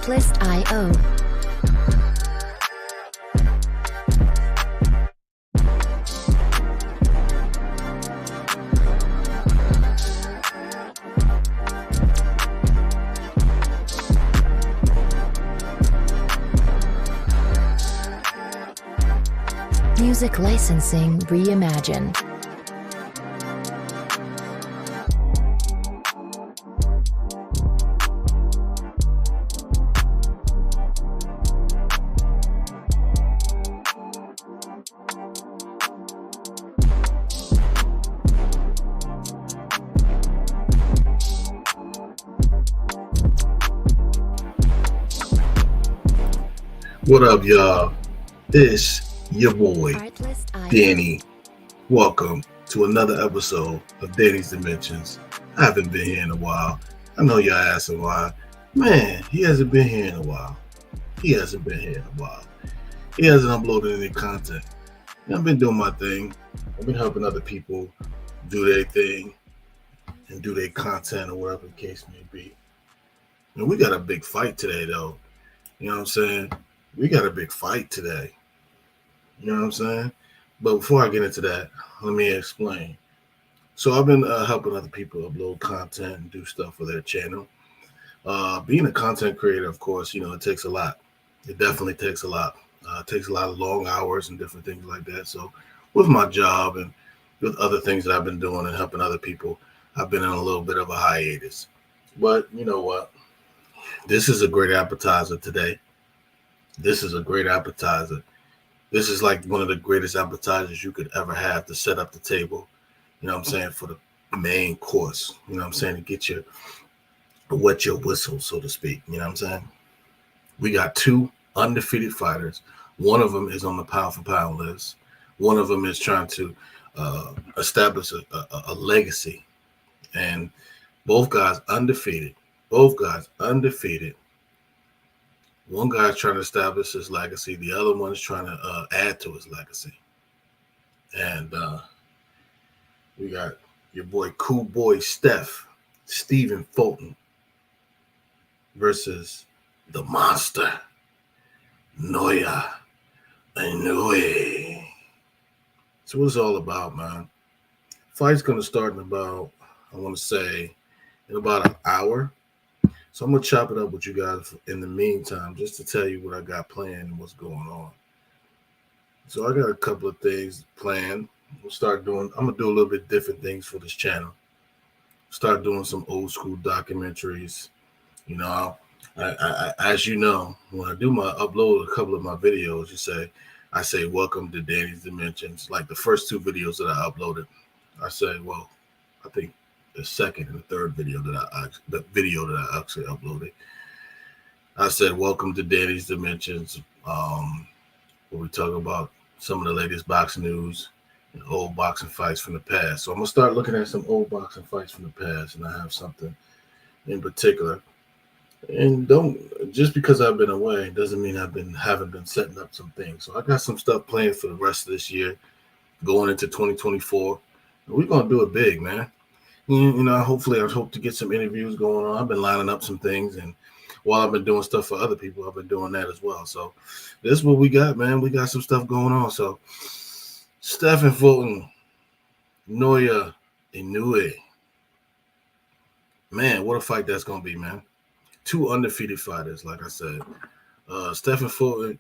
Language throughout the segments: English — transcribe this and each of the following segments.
Artlist.io. Music licensing reimagined. What up, y'all? It's your boy, Danny. Welcome to another episode of Danny's Dimensions. I haven't been here in a while. I know y'all asking why. Man, he hasn't been here in a while. He hasn't uploaded any content. I've been doing my thing. I've been helping other people do their thing and do their content or whatever the case may be. And we got a big fight today, though. You know what I'm saying? We got a big fight today. You know what I'm saying? But before I get into that, let me explain. So I've been helping other people upload content and do stuff for their channel. Being a content creator, of course, you know, it takes a lot. It definitely takes a lot. It takes a lot of long hours and different things like that. So with my job and with other things that I've been doing and helping other people, I've been in a little bit of a hiatus. But you know what? This is a great appetizer today. This is a great appetizer. This is like one of the greatest appetizers you could ever have to set up the table, you know what I'm saying, for the main course, you know what I'm saying, to get you, wet your whistle, so to speak, you know what I'm saying. We got two undefeated fighters. One of them is on the pound for pound list. One of them is trying to establish a legacy. And both guys undefeated. One guy's trying to establish his legacy. The other one's trying to add to his legacy. And we got your boy, cool boy Stephen Fulton versus the monster, Inoue. So what's it all about, man? Fight's going to start in about, I want to say, in about an hour. So I'm going to chop it up with you guys in the meantime, just to tell you what I got planned and what's going on. So I got a couple of things planned. I'm going to do a little bit different things for this channel. Start doing some old school documentaries. You know, I as you know, when I do upload a couple of my videos, I say, welcome to Danny's Dimensions. Like the first two videos that I uploaded, I say, well, I think the second and the third video that I actually uploaded, I said, welcome to Danny's Dimensions, where we talk about some of the latest boxing news and old boxing fights from the past. So I'm going to start looking at some old boxing fights from the past, and I have something in particular. And just because I've been away doesn't mean haven't been setting up some things. So I got some stuff planned for the rest of this year, going into 2024. And we're going to do it big, man. You know, hopefully I hope to get some interviews going on. I've been lining up some things, and while I've been doing stuff for other people, I've been doing that as well. So this is what we got, man. We got some stuff going on. So Stephen Fulton, Inoue. Man, what a fight that's going to be, man. Two undefeated fighters, like I said. Stephen Fulton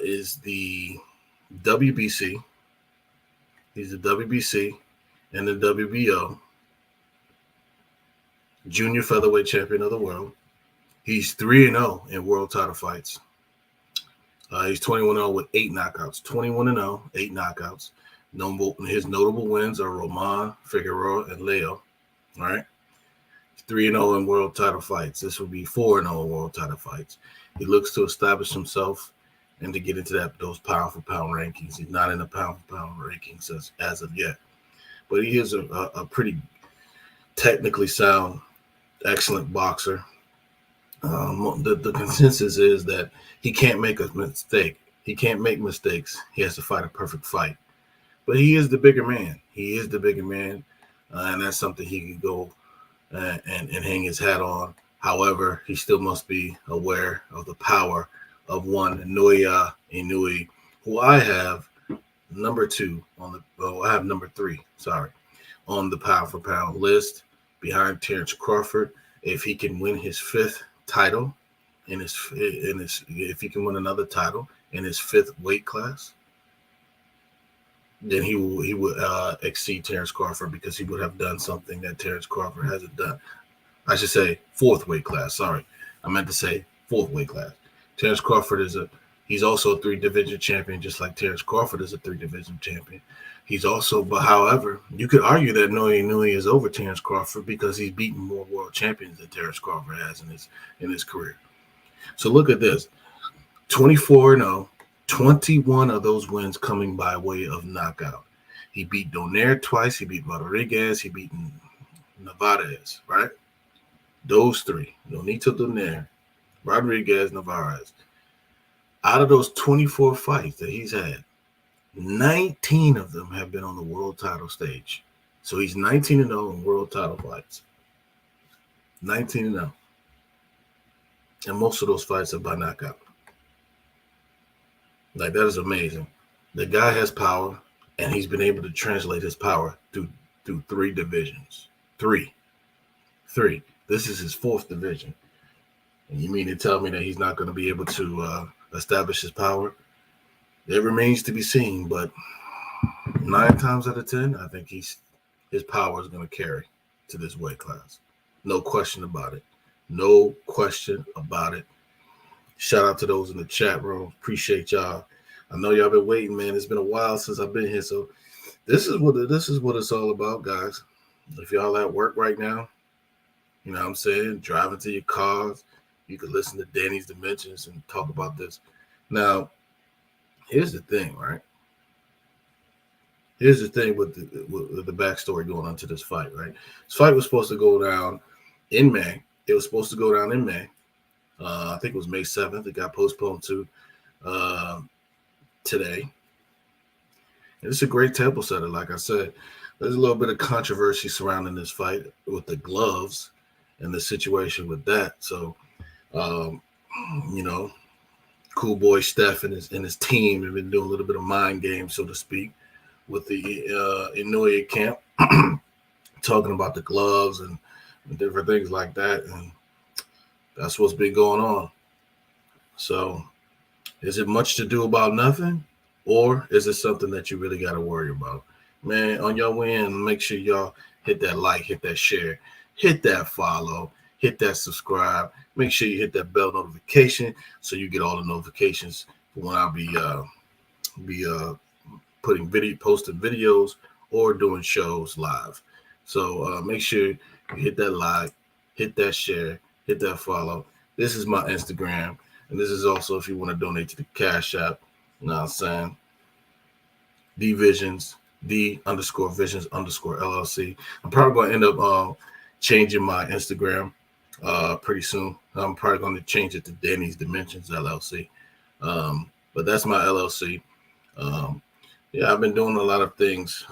is the WBC. He's the WBC and the WBO. Junior featherweight champion of the world. He's 3-0 in world title fights. He's 21-0 with 8 knockouts. 21-0, 8 knockouts. His notable wins are Roman, Figueroa, and Leo. All right. 3-0 in world title fights. This will be 4-0 in world title fights. He looks to establish himself and to get into those pound for pound rankings. He's not in the pound for pound rankings as of yet, but he is a pretty technically sound, excellent boxer. The consensus is that he can't make a mistake. He can't make mistakes. He has to fight a perfect fight. But he is the bigger man. And that's something he can go and hang his hat on However, he still must be aware of the power of one Inoue, who I have number 2 on the. Oh, I have number 3. Sorry, on the pound for pound list behind Terrence Crawford. If he can win his 5th title if he can win another title in his 5th weight class, then he would exceed Terrence Crawford, because he would have done something that Terrence Crawford hasn't done. I should say 4th weight class. Sorry, I meant to say 4th weight class. Terrence Crawford he's also a 3-division champion, just like Terrence Crawford is a 3-division champion. He's also, but however, you could argue that Inoue is over Terrence Crawford because he's beaten more world champions than Terrence Crawford has in his career. So look at this: 24-0, 21 of those wins coming by way of knockout. He beat Donaire twice. He beat Rodriguez. He beat Navarez, right? Those 3: Nonito Donaire, Rodriguez, Navarez. Out of those 24 fights that he's had, 19 of them have been on the world title stage. So he's 19-0 in world title fights. 19-0. And most of those fights are by knockout. Like, that is amazing. The guy has power, and he's been able to translate his power through 3 divisions. Three. This is his 4th division. And you mean to tell me that he's not going to be able to establish his power? It remains to be seen, but 9 times out of 10, I think his power is going to carry to this weight class. No question about it. No question about it. Shout out to those in the chat room. Appreciate y'all. I know y'all been waiting, man. It's been a while since I've been here, so this is what it's all about, guys. If y'all at work right now, you know what I'm saying, driving to your cars, you can listen to Danny's Dimensions and talk about this. Now, here's the thing, right? Here's the thing with the backstory going on to this fight, right? This fight was supposed to go down in May. It was supposed to go down in May. I think it was May 7th. It got postponed to today. And it's a great table setter, like I said. There's a little bit of controversy surrounding this fight with the gloves and the situation with that. So, you know, Cool Boy Steph and his team have been doing a little bit of mind games, so to speak, with the Inoue camp, talking about the gloves and different things like that. And that's what's been going on. So is it much to do about nothing, or is it something that you really got to worry about? Man, on your way in, make sure y'all hit that like, hit that share, hit that follow, hit that subscribe. Make sure you hit that bell notification so you get all the notifications for when I'll be posting videos or doing shows live. So make sure you hit that like, hit that share, hit that follow. This is my Instagram, and this is also if you want to donate to the Cash App. You know what I'm saying? D_Visions _LLC. I'm probably going to end up changing my Instagram pretty soon. I'm probably going to change it to Danny's Dimensions LLC. But that's my LLC. Yeah, I've been doing a lot of things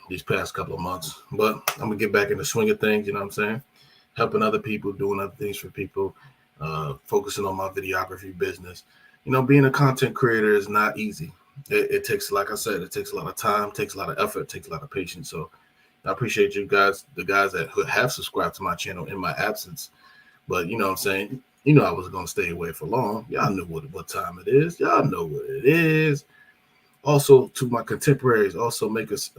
these past couple of months, but I'm going to get back in the swing of things, you know what I'm saying? Helping other people, doing other things for people, focusing on my videography business. You know, being a content creator is not easy. It takes, like I said, it takes a lot of time, takes a lot of effort, takes a lot of patience. So I appreciate you guys, the guys that have subscribed to my channel in my absence. But you know what I'm saying? You know I was going to stay away for long. Y'all know what time it is. Y'all know what it is. Also, to my contemporaries, also make us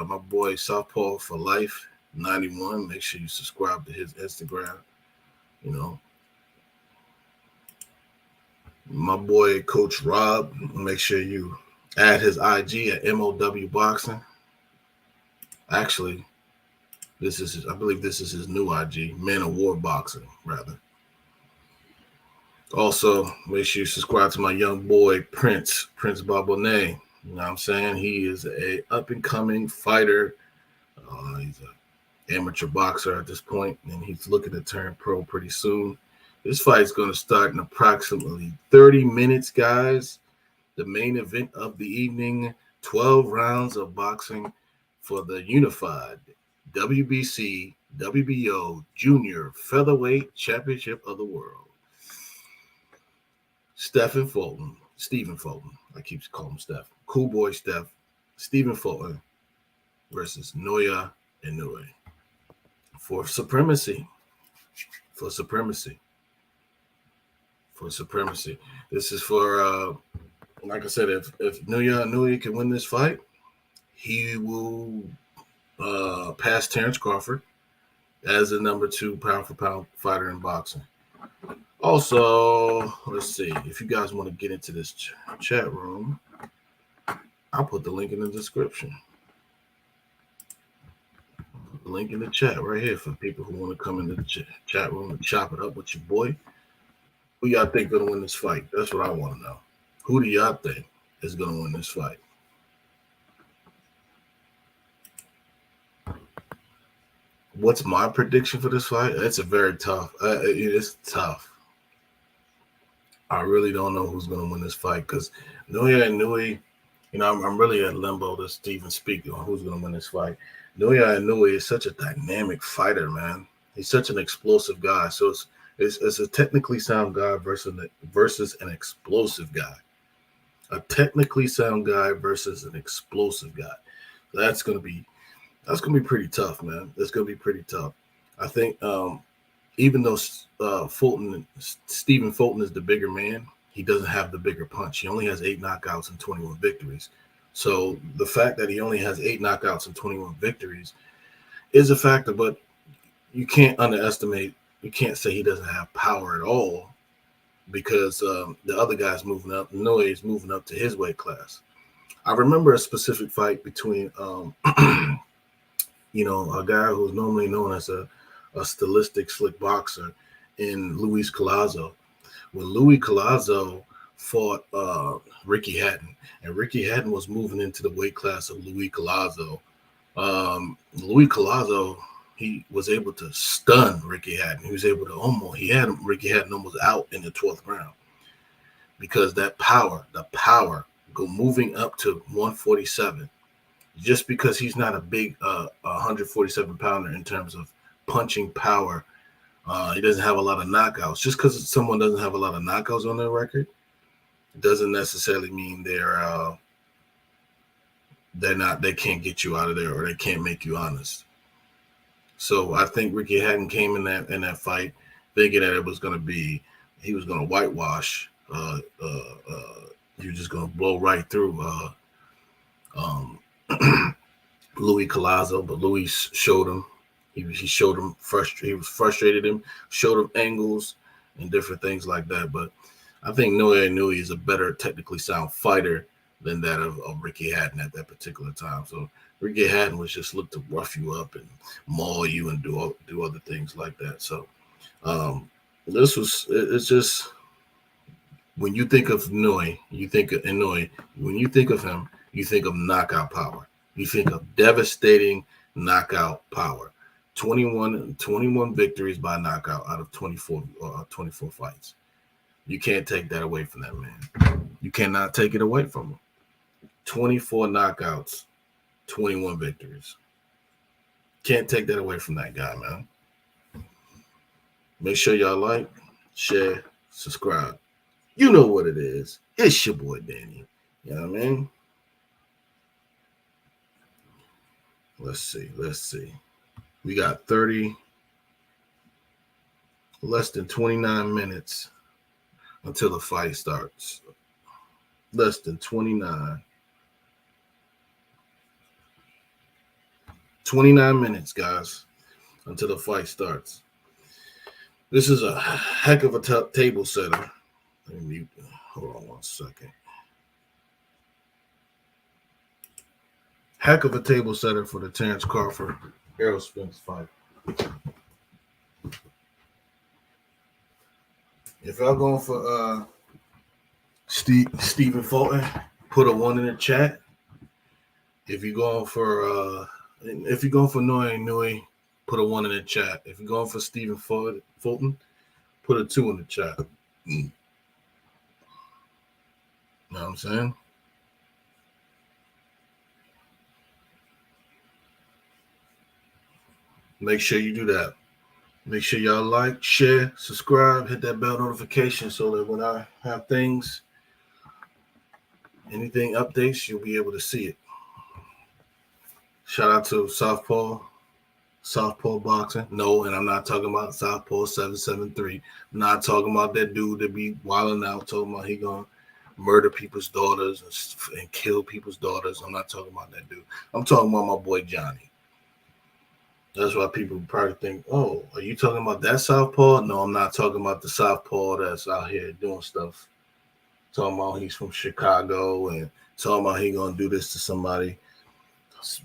my boy Southpaw for Life 91. Make sure you subscribe to his Instagram. You know, my boy Coach Rob. Make sure you add his IG at MOW Boxing. Actually, I believe this is his new IG, Man of War Boxing, rather. Also, make sure you subscribe to my young boy Prince Babonnet. You know what I'm saying? He is a up-and-coming fighter. He's an amateur boxer at this point, and he's looking to turn pro pretty soon. This fight is going to start in approximately 30 minutes, guys. The main event of the evening, 12 rounds of boxing for the unified WBC WBO Junior Featherweight Championship of the World. Stephen Fulton, Stephen Fulton, I keep calling him Steph. Cool boy Steph, Stephen Fulton versus Inoue for supremacy. For supremacy. For supremacy. This is for like I said, if Inoue can win this fight, he will pass Terrence Crawford as the number 2 pound for pound fighter in boxing. Also, let's see, if you guys want to get into this chat room, I'll put the link in the description. The link in the chat right here for people who want to come into the chat room and chop it up with your boy. Who y'all think gonna win this fight? That's what I want to know. Who do y'all think is gonna win this fight? What's my prediction for this fight? It's a very tough. It's tough. I really don't know who's going to win this fight because Inoue, I'm really at limbo to even speak on who's going to win this fight. Inoue is such a dynamic fighter, man. He's such an explosive guy. So it's a technically sound guy versus an explosive guy. A technically sound guy versus an explosive guy. That's gonna be pretty tough, man. That's gonna be pretty tough. I think even though Stephen Fulton is the bigger man, he doesn't have the bigger punch. He only has 8 knockouts and 21 victories. So the fact that he only has 8 knockouts and 21 victories is a factor, but you can't say he doesn't have power at all because the other guy's moving up. Inoue is moving up to his weight class. I remember a specific fight between, a guy who's normally known as a stylistic slick boxer in Luis Collazo. When Luis Collazo fought Ricky Hatton, and Ricky Hatton was moving into the weight class of Luis Collazo. Luis Collazo, he was able to stun Ricky Hatton. He had Ricky Hatton almost out in the 12th round because the power go moving up to 147. Just because he's not a big 147 pounder in terms of punching power, he doesn't have a lot of knockouts. Just because someone doesn't have a lot of knockouts on their record doesn't necessarily mean they can't get you out of there or they can't make you honest. So I think Ricky Hatton came in that fight thinking that he was gonna whitewash. He was just gonna blow right through Luis Collazo, but Luis showed him. He showed him frustrated him, showed him angles and different things like that. But I think Inoue is a better technically sound fighter than that of Ricky Hatton at that particular time. So Ricky Hatton was just look to rough you up and maul you and do other things like that. So it's just when you think of Inoue, you think of Inoue. When you think of him, you think of knockout power. You think of devastating knockout power. 21 victories by knockout out of 24 fights. You can't take that away from that man. You cannot take it away from him. 24 knockouts, 21 victories. Can't take that away from that guy, man. Make sure y'all like, share, subscribe. You know what it is. It's your boy Danny. You know what I mean? Let's see. We got less than 29 minutes until the fight starts. Less than 29 minutes, guys, until the fight starts. This is a heck of a table setter. Let me mute. Hold on 1 second. Heck of a table setter for the Terrence Crawford Errol Spence fight. If y'all going for Stephen Fulton, put a 1 in the chat. If you're going for Inoue, put a 1 in the chat. If you're going for Stephen Fulton, put a 2 in the chat. You know what I'm saying? Make sure you do that. Make sure y'all like, share, subscribe, hit that bell notification so that when I have anything updates, you'll be able to see it. Shout out to Southpaw Boxing. No, and I'm not talking about Southpaw 773. I'm not talking about that dude that be wilding out, talking about he gonna murder people's daughters and kill people's daughters. I'm not talking about that dude. I'm talking about my boy Johnny. That's why people probably think, oh, are you talking about that Southpaw? No, I'm not talking about the Southpaw that's out here doing stuff. Talking about he's from Chicago and talking about he gonna do this to somebody,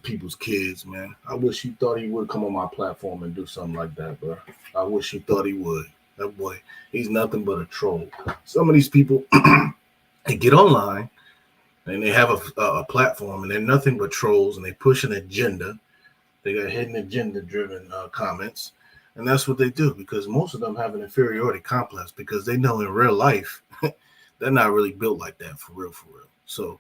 people's kids, man. I wish he thought he would come on my platform and do something like that, bro. I wish he thought he would. That boy, he's nothing but a troll. Some of these people, they get online and they have a platform and they're nothing but trolls and they push an agenda. They got hidden agenda-driven comments, and that's what they do because most of them have an inferiority complex because they know in real life they're not really built like that for real. So, you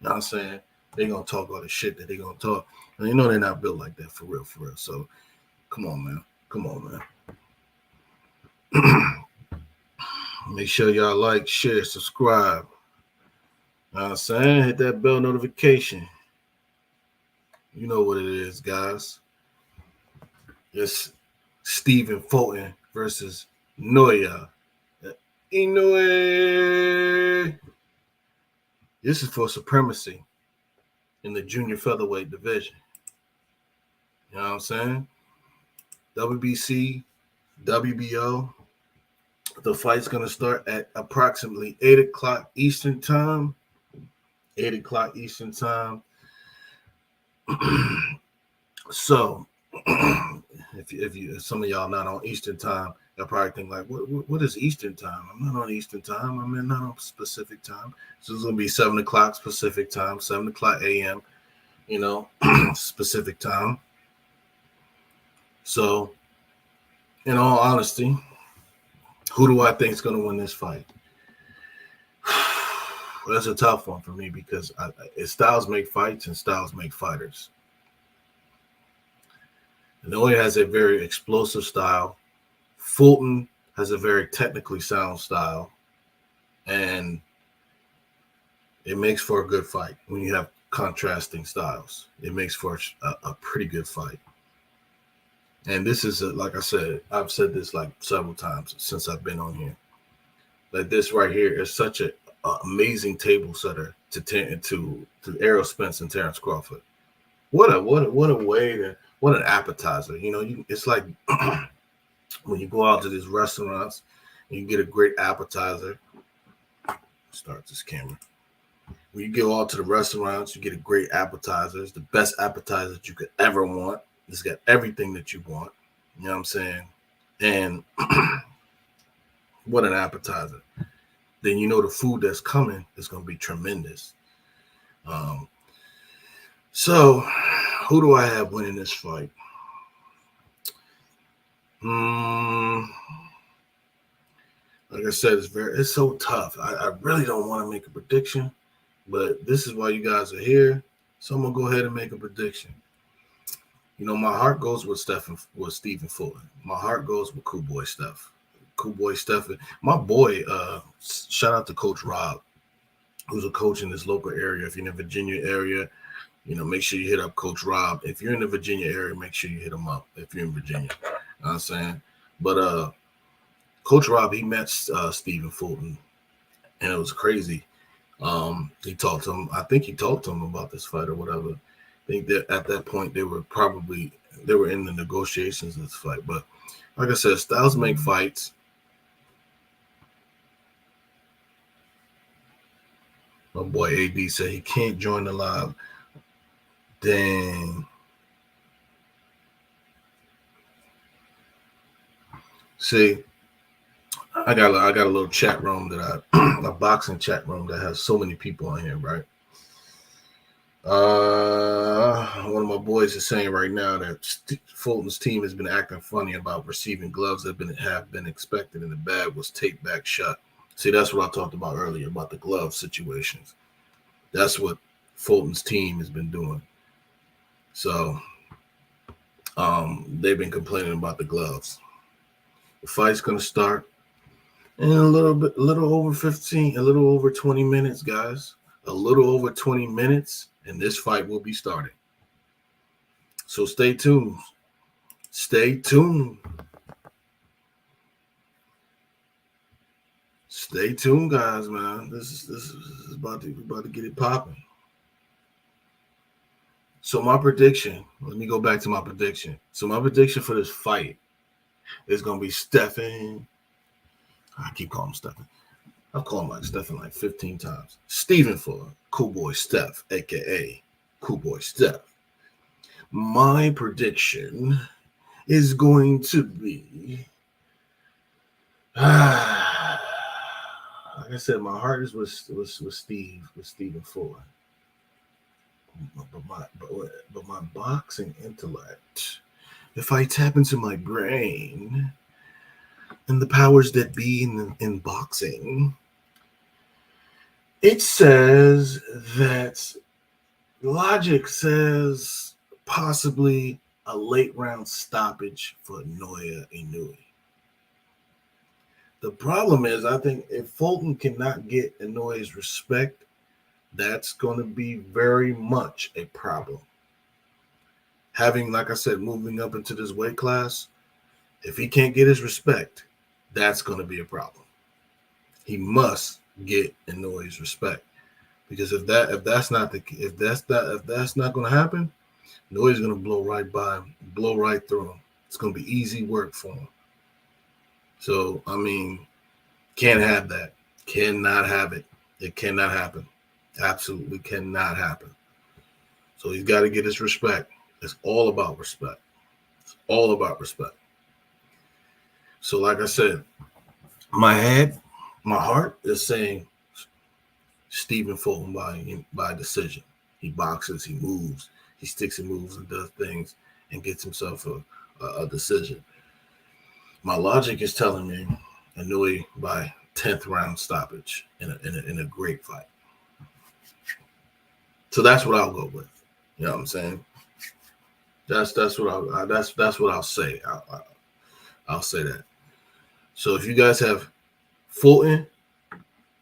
know what I'm saying? They're going to talk all the shit that they're going to talk, and you know they're not built like that for real. So, come on, man. Make sure y'all like, share, subscribe. You know what I'm saying? Hit that bell notification. You know what it is, guys. It's Stephen Fulton versus Inoue. This is for supremacy in the junior featherweight division. You know what I'm saying? WBC, WBO. The fight's going to start at approximately 8 o'clock Eastern time. 8 o'clock Eastern time. So, if some of y'all not on Eastern time, you'll probably think like, what is Eastern time? I'm not on Eastern time. I'm not on Pacific time. So it's going to be 7 o'clock Pacific time, 7 o'clock a.m., Pacific time. So, in all honesty, who do I think is going to win this fight? Well, that's a tough one for me because styles make fights and styles make fighters. Inoue has a very explosive style. Fulton has a very technically sound style. And it makes for a good fight when you have contrasting styles. It makes for a pretty good fight. And this is, like I said, I've said this like several times since I've been on here. That this right here is such an amazing table setter to Errol Spence and Terrence Crawford. What a way to, what an appetizer. It's like when you go out to these restaurants and you get a great appetizer. Start this camera. When you go out to the restaurants, you get a great appetizer. It's the best appetizer that you could ever want. It's got everything that you want. You know what I'm saying? And what an appetizer. Then you know the food that's coming is going to be tremendous. So who do I have winning this fight? Like I said, it's so tough. I really don't want to make a prediction, but this is why you guys are here. So I'm gonna go ahead and make a prediction. My heart goes with Stephen Fulton. My heart goes with Cool Boy Steph. My boy, shout out to Coach Rob, who's a coach in this local area. If you're in the Virginia area, make sure you hit up Coach Rob. If you're in the Virginia area, make sure you hit him up if you're in Virginia. You know what I'm saying? But Coach Rob, he met Stephen Fulton, and it was crazy. He talked to him. I think he talked to him about this fight or whatever. I think that at that point they were in the negotiations of this fight. But like I said, styles make fights. My boy AD said he can't join the live. Dang. See, I got a little chat room a boxing chat room that has so many people on here, right? One of my boys is saying right now that Fulton's team has been acting funny about receiving gloves that have been expected, and the bag was taped back shut. See, that's what I talked about earlier about the glove situations. That's what Fulton's team has been doing. So They've been complaining about the gloves. The fight's gonna start in a little over 15, a little over 20 minutes, guys. A little over 20 minutes, and this fight will be starting. So stay tuned. Stay tuned. Stay tuned, guys, man. This is about to get it popping. So my prediction, let me go back to my prediction. So my prediction for this fight is going to be Stephen. I keep calling him Stephen. I've called him like Stephen like 15 times. Stephen Fuller, Cool Boy Steph, a.k.a. Cool Boy Steph. My prediction is going to be... like I said, my heart is with Stephen Fuller. But my boxing intellect, if I tap into my brain and the powers that be in boxing, it says that logic says possibly a late round stoppage for Inoue. The problem is, I think if Fulton cannot get Inoue's respect, that's going to be very much a problem. Having, like I said, moving up into this weight class, if he can't get his respect, that's going to be a problem. He must get Inoue's respect, because if that's not going to happen, Inoue's going to blow right by him, blow right through him. It's going to be easy work for him. So I mean, can't have that. Cannot have it. It cannot happen. Absolutely cannot happen. So he's got to get his respect. It's all about respect. It's all about respect. So like I said, my heart is saying Stephen Fulton by decision. He boxes, he moves, he sticks and moves and does things and gets himself a decision. My logic is telling me Inoue by 10th round stoppage in a great fight. So that's what I'll go with. You know what I'm saying? That's what I'll say. I'll say that. So if you guys have Fulton,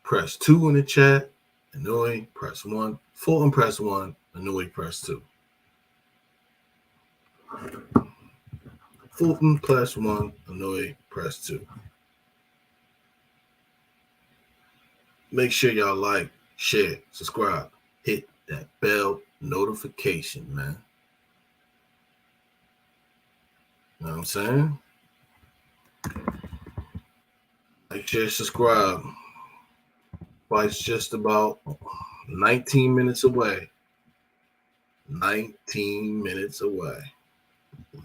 press 2 in the chat. Inoue, press 1. Fulton, press 1. Inoue, press 2. Fulton, press 1. Inoue, press 2. Make sure y'all like, share, subscribe, hit that bell notification, man. You know what I'm saying? Like, share, subscribe. Fight's just about 19 minutes away. 19 minutes away.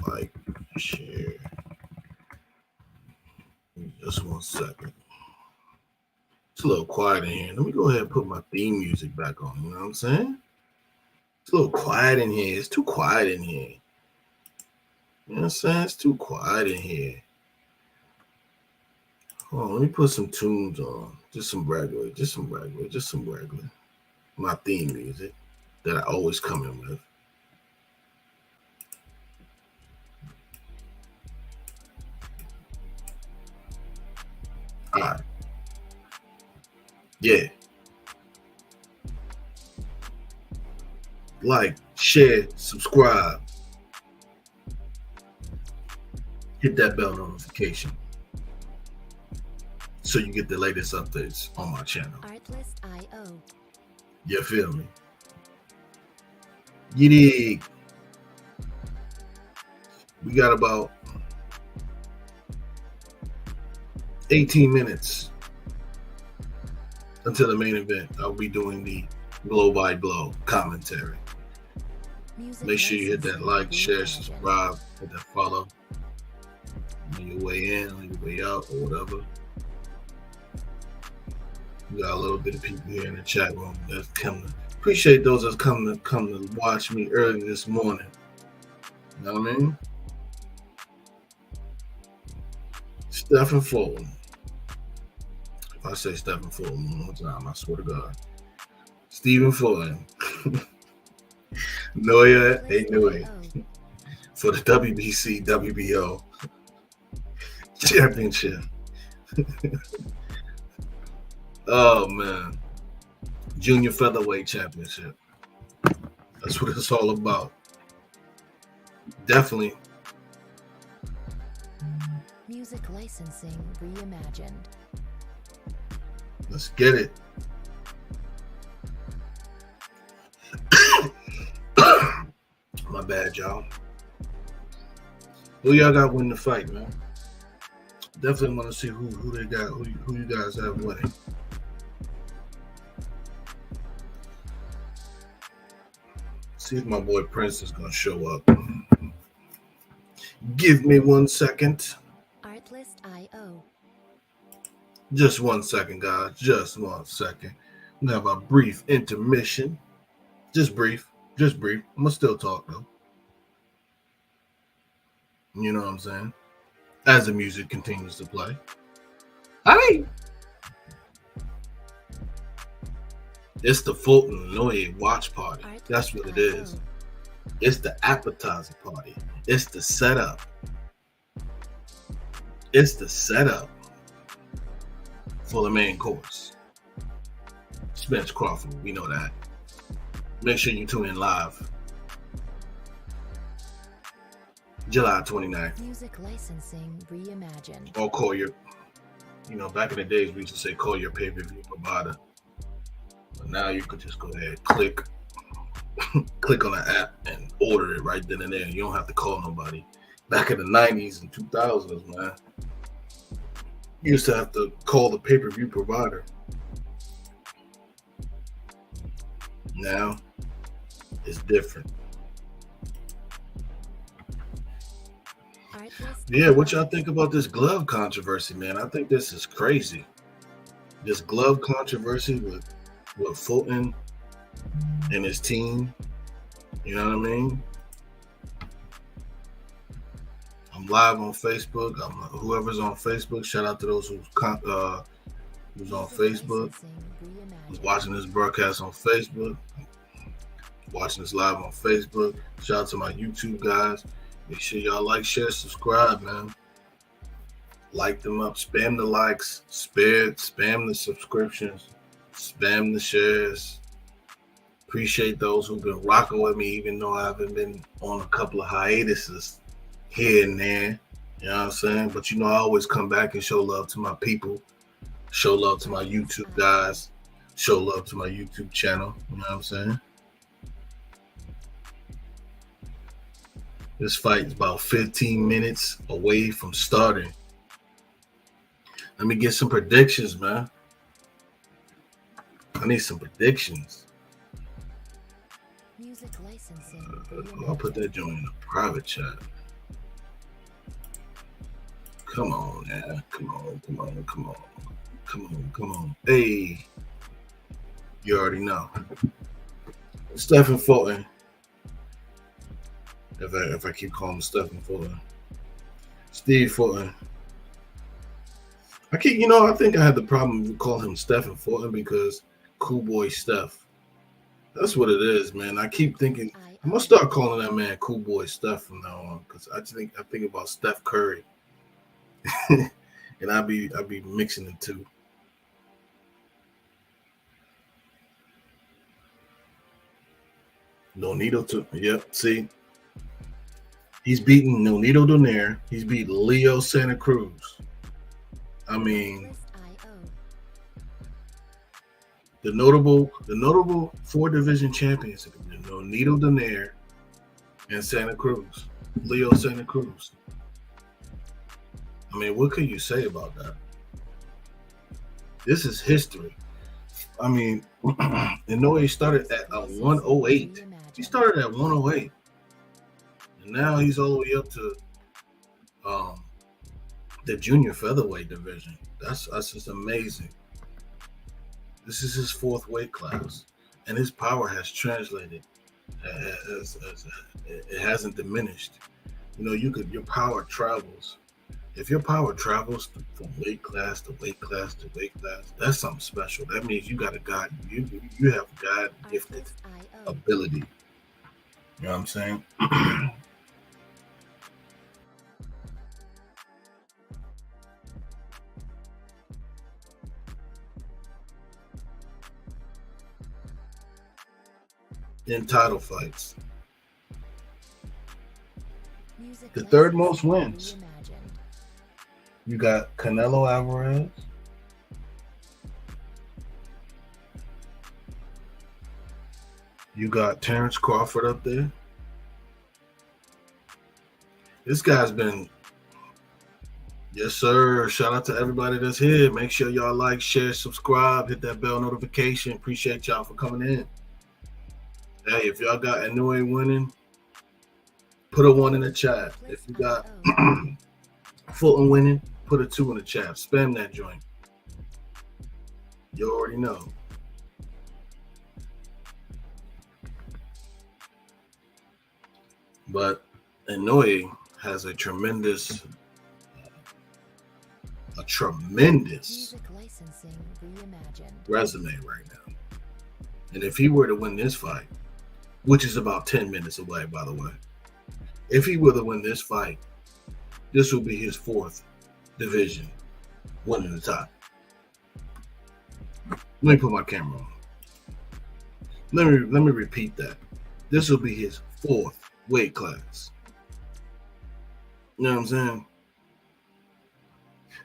Like, share. Just 1 second. It's a little quiet in here. Let me go ahead and put my theme music back on. You know what I'm saying? It's a little quiet in here. It's too quiet in here. You know what I'm saying? It's too quiet in here. Hold on, let me put some tunes on. Just some regular. My theme music that I always come in with. All right. Yeah. Like, share, subscribe. Hit that bell notification so you get the latest updates on my channel. Artlist.io. You feel me? You dig? We got about 18 minutes until the main event. I'll be doing the blow by blow commentary. Make sure you hit that like, share, subscribe, hit that follow. On your way in, on your way out, or whatever. We got a little bit of people here in the chat room that's coming. Appreciate those that's come to watch me early this morning. You know what I mean? Stephen Fulton. If I say Stephen Fulton one more time, I swear to God. Stephen Fulton. Inoue. for the WBC WBO championship. Oh man, junior featherweight championship. That's what it's all about. Definitely. Music licensing reimagined. Let's get it. My bad, y'all. Who y'all got winning the fight, man? Definitely want to see who they got, who you guys have winning. See if my boy Prince is gonna show up. Give me 1 second. Artlist.io. Just 1 second, guys. Just 1 second. We have a brief intermission. Just brief. I'm gonna still talk though. You know what I'm saying? As the music continues to play. Hi. It's the Fulton Inoue watch party. That's what it is. It's the appetizer party. It's the setup. It's the setup for the main course. Spence Crawford, we know that. Make sure you tune in live. July 29th. Music licensing reimagined. Or call your, back in the days we used to say call your pay-per-view provider. But now you could just go ahead, click on the app and order it right then and there. You don't have to call nobody. Back in the 90s and 2000s, man, you used to have to call the pay-per-view provider. Now, it's different. Yeah, what y'all think about this glove controversy, man? I think this is crazy. This glove controversy with Fulton and his team. You know what I mean? I'm live on Facebook. Whoever's on Facebook, shout out to those who's on Facebook, who's watching this broadcast on Facebook, watching this live on Facebook. Shout out to my YouTube guys. Make sure y'all like, share, subscribe, man. Like them up. Spam the likes. Spam the subscriptions. Spam the shares. Appreciate those who've been rocking with me, even though I haven't been on a couple of hiatuses here and there. You know what I'm saying? But I always come back and show love to my people. Show love to my YouTube guys. Show love to my YouTube channel. You know what I'm saying? This fight is about 15 minutes away from starting. Let me get some predictions, man. I need some predictions. Music licensing. I'll put that joint in a private chat. Come on, man. Come on. Hey. You already know. Stephen Fulton. If I keep calling him Stephen Fulton. Steve Fulton. I think I had the problem with calling him Stephen Fulton because Cool Boy Steph. That's what it is, man. I keep thinking I'm gonna start calling that man Cool Boy Steph from now on because I think about Steph Curry, and I be mixing the two. Nonito too. Yep. See, he's beating Nonito Donaire. He's beat Leo Santa Cruz. I mean, the notable 4 division champions have been Nonito Donaire and Santa Cruz, Leo Santa Cruz. I mean, what can you say about that? This is history. I mean, Inoue started at 108. He started at 108, and now he's all the way up to the junior featherweight division. That's just amazing. This is his 4th weight class, and his power has translated. It hasn't diminished. Your power travels. If your power travels from weight class to weight class to weight class, that's something special. That means you got a God. You have God gifted ability. You know what I'm saying? in title fights. The third most wins. You got Canelo Alvarez. You got Terrence Crawford up there. This guy's been, yes, sir. Shout out to everybody that's here. Make sure y'all like, share, subscribe, hit that bell notification. Appreciate y'all for coming in. Hey, if y'all got Inoue winning, put a 1 in the chat. If you got Fulton winning, put a 2 in the chat. Spam that joint. You already know. But Inoue has a tremendous resume right now. And if he were to win this fight, which is about 10 minutes away, by the way, if he were to win this fight, this will be his 4th division winning the title. Let me put my camera on. Let me repeat that. This will be his 4th weight class. You know what I'm saying?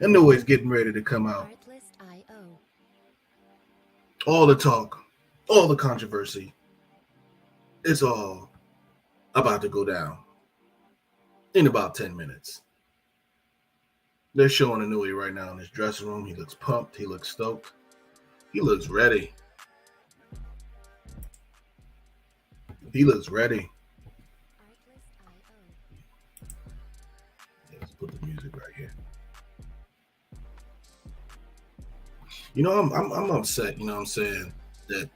Inoue's getting ready to come out. All the talk, all the controversy, it's all about to go down in about 10 minutes. They're showing Inoue right now in his dressing room. He looks pumped. He looks stoked. He looks ready. He looks ready. Let's put the music right here. You know, I'm upset, you know what I'm saying, that,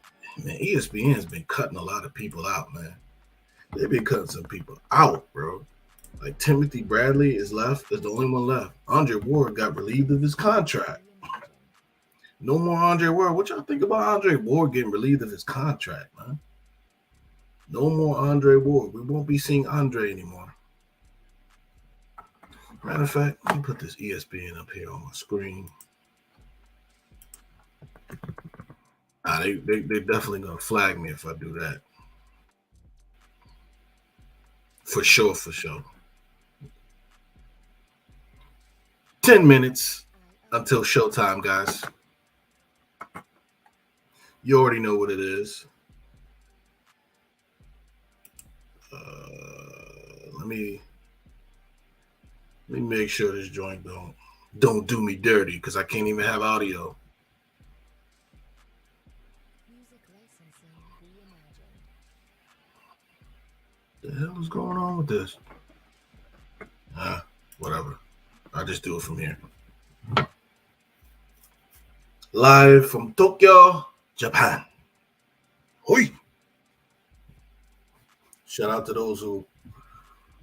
man, ESPN has been cutting a lot of people out, man. They've been cutting some people out, bro. Like Timothy Bradley is the only one left. Andre Ward got relieved of his contract. No more Andre Ward. What y'all think about Andre Ward getting relieved of his contract, man? No more Andre Ward. We won't be seeing Andre anymore. Matter of fact, let me put this ESPN up here on my screen. They definitely gonna flag me if I do that. For sure. 10 minutes until showtime, guys. You already know what it is. Let me make sure this joint don't do me dirty, because I can't even have audio. The hell is going on with this? Whatever. I'll just do it from here. Live from Tokyo, Japan. Hoi! Shout out to those who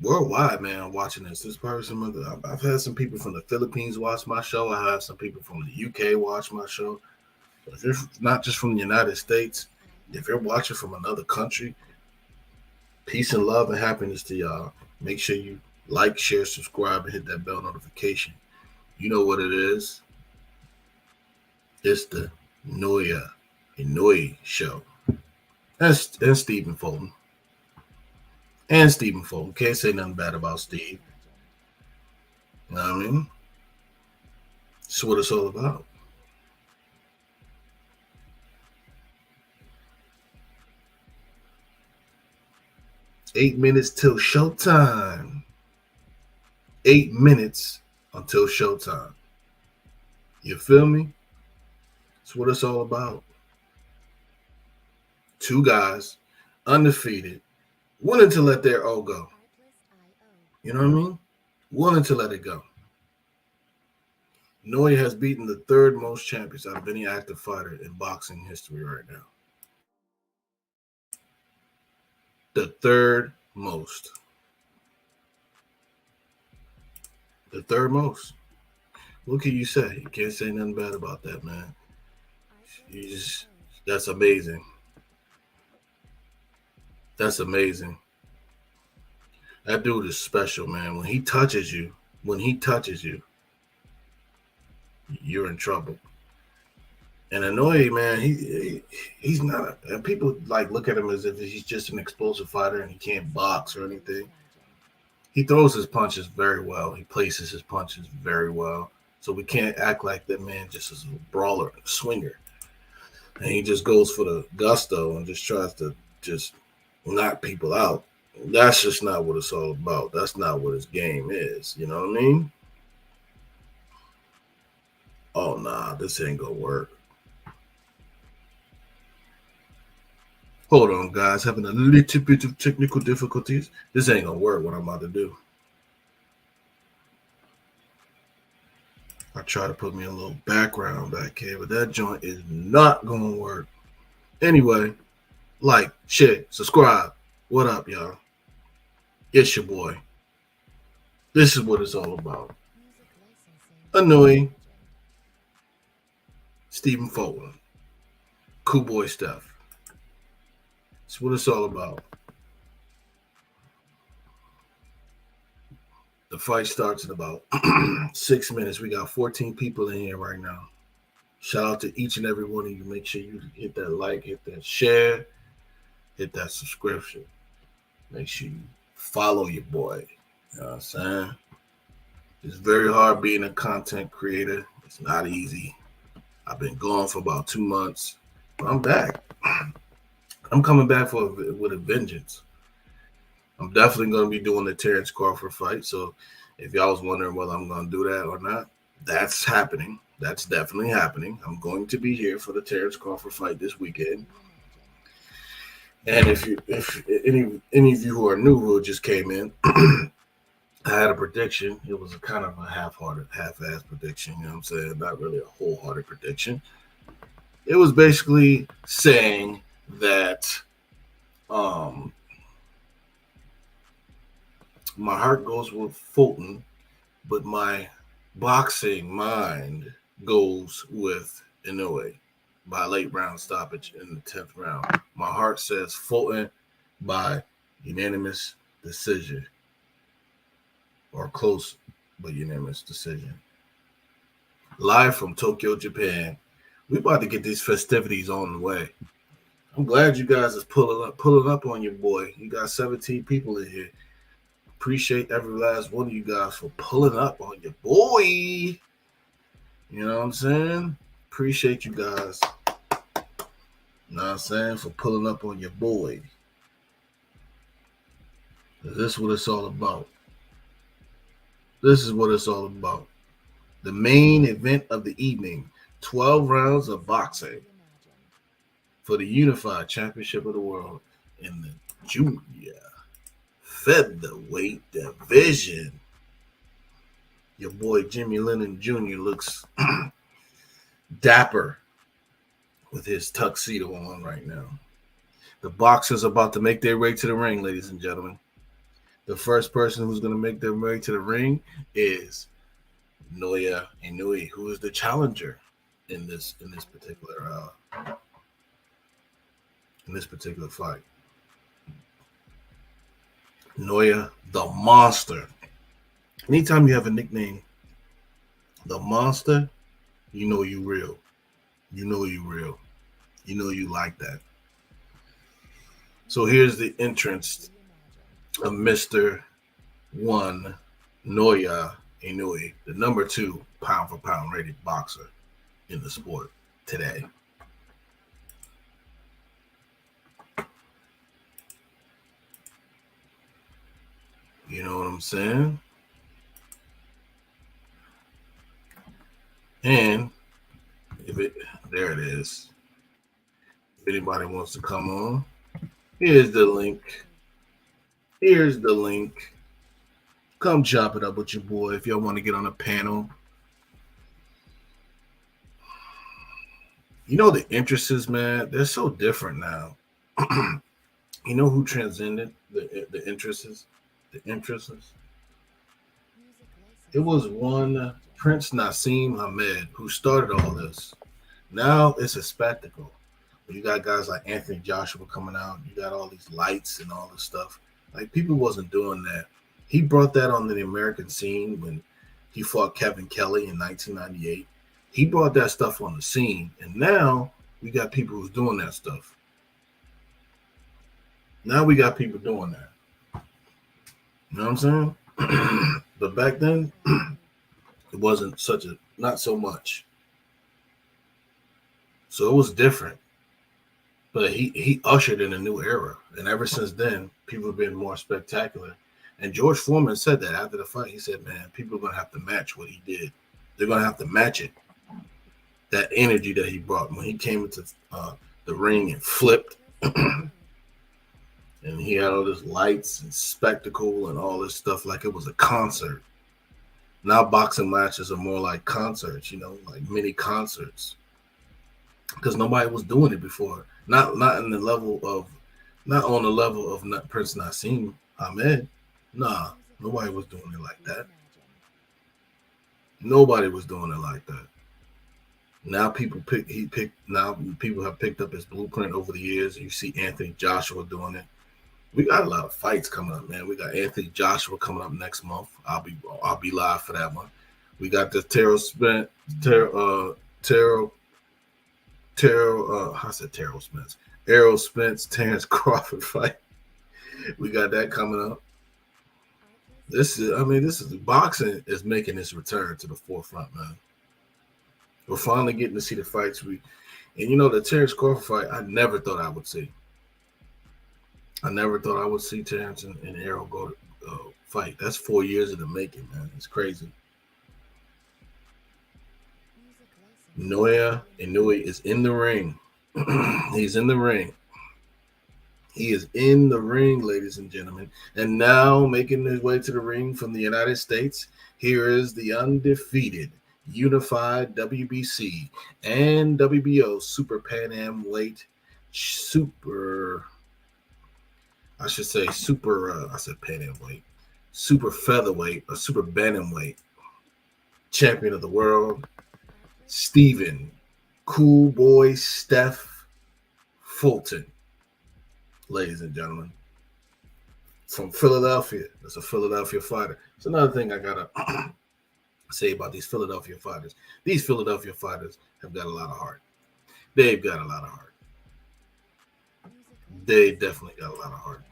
worldwide, man, watching this. I've had some people from the Philippines watch my show. I have some people from the UK watch my show. If you're not just from the United States, if you're watching from another country, peace and love and happiness to y'all. Make sure you like, share, subscribe, and hit that bell notification. You know what it is. It's the Inoue show. And Stephen Fulton. And Stephen Fulton. Can't say nothing bad about Steve. You know what I mean? That's what it's all about. Eight minutes till showtime. 8 minutes until showtime. You feel me? That's what it's all about. 2 guys, undefeated, willing to let their O go. You know what I mean? Willing to let it go. Inoue has beaten the 3rd most champions out of any active fighter in boxing history right now. The 3rd most. The 3rd most. What can you say? You can't say nothing bad about that, man. That's amazing. That's amazing. That dude is special, man. When he touches you, you're in trouble. And Inoue, man, he's not. And people like look at him as if he's just an explosive fighter and he can't box or anything. He throws his punches very well. He places his punches very well. So we can't act like that man just is a brawler and a swinger. And he just goes for the gusto and just tries to just knock people out. That's just not what it's all about. That's not what his game is. You know what I mean? Oh, nah, this ain't gonna work. Hold on, guys. Having a little bit of technical difficulties. This ain't gonna work what I'm about to do. I try to put me a little background back here, but that joint is not gonna work. Anyway, like, share, subscribe. What up, y'all? It's your boy. This is what it's all about. Inoue, Stephen Fulton, Cool Boy Steph. That's what it's all about. The fight starts in about 6 minutes. We got 14 people in here right now. Shout out to each and every one of you. Make sure you hit that like, hit that share, hit that subscription. Make sure you follow your boy. You know what I'm saying? It's very hard being a content creator. It's not easy. I've been gone for about 2 months, but I'm back. I'm coming back with a vengeance. I'm definitely going to be doing the Terrence Crawford fight. So if y'all was wondering whether I'm going to do that or not, that's happening. That's definitely happening. I'm going to be here for the Terrence Crawford fight this weekend. And if any of you who are new who just came in, I had a prediction. It was a kind of a half-ass prediction. You know what I'm saying? Not really a wholehearted prediction. It was basically saying that my heart goes with Fulton, but my boxing mind goes with Inoue by late round stoppage in the 10th round. My heart says Fulton by unanimous decision or close but unanimous decision. Live from Tokyo, Japan. We about to get these festivities on the way. I'm glad you guys is pulling up on your boy. You got 17 people in here. Appreciate every last one of you guys for pulling up on your boy. You know what I'm saying? Appreciate you guys. You know what I'm saying? For pulling up on your boy. This is what it's all about. This is what it's all about. The main event of the evening. 12 rounds of boxing for the unified championship of the world in the junior featherweight division. Your boy Jimmy Lennon Jr. looks dapper with his tuxedo on right now. The boxers are about to make their way to the ring, ladies and gentlemen. The first person who's going to make their way to the ring is Inoue, who is the challenger in this particular fight. Inoue, the Monster. Anytime you have a nickname, the Monster, you know you real. You know you real. You know you like that. So here's the entrance of Mr. 1 Naoya Inoue, the number 2 pound for pound rated boxer in the sport today. You know what I'm saying? And there it is. If anybody wants to come on, here's the link. Here's the link. Come chop it up with your boy if y'all want to get on a panel. You know the interests, man, they're so different now. You know who transcended the interests? The interests? It was one Prince Nassim Hamed who started all this. Now it's a spectacle. You got guys like Anthony Joshua coming out. You got all these lights and all this stuff. Like, people wasn't doing that. He brought that on the American scene when he fought Kevin Kelly in 1998. He brought that stuff on the scene, and now we got people who's doing that stuff. Now we got people doing that. You know what I'm saying? But back then, it wasn't not so much. So it was different. But he ushered in a new era. And ever since then, people have been more spectacular. And George Foreman said that after the fight. He said, man, people are going to have to match what he did. They're going to have to match it. That energy that he brought when he came into the ring and flipped. And he had all this lights and spectacle and all this stuff like it was a concert. Now boxing matches are more like concerts, like mini concerts. Because nobody was doing it before. Not on the level of Prince Nassim Ahmed. Nah, nobody was doing it like that. Nobody was doing it like that. Now people have picked up his blueprint over the years. You see Anthony Joshua doing it. We got a lot of fights coming up, man. We got Anthony Joshua coming up next month. I'll be live for that one. We got the Terrell Spence, Errol Spence, Terrence Crawford fight. We got that coming up. This is boxing is making its return to the forefront, man. We're finally getting to see the fights the Terrence Crawford fight. I never thought I would see. I never thought I would see Terrence and Errol go to fight. That's 4 years in the making, man. It's crazy. Inoue is in the ring. He's in the ring. He is in the ring, ladies and gentlemen. And now making his way to the ring from the United States, here is the undefeated, unified WBC and WBO Super Pan Am weight, super featherweight or super bantamweight champion of the world, Stephen Cool Boy Steph Fulton, ladies and gentlemen, from Philadelphia. That's a Philadelphia fighter. It's another thing I gotta say about these Philadelphia fighters. These Philadelphia fighters have got a lot of heart. They've got a lot of heart. They definitely got a lot of heart.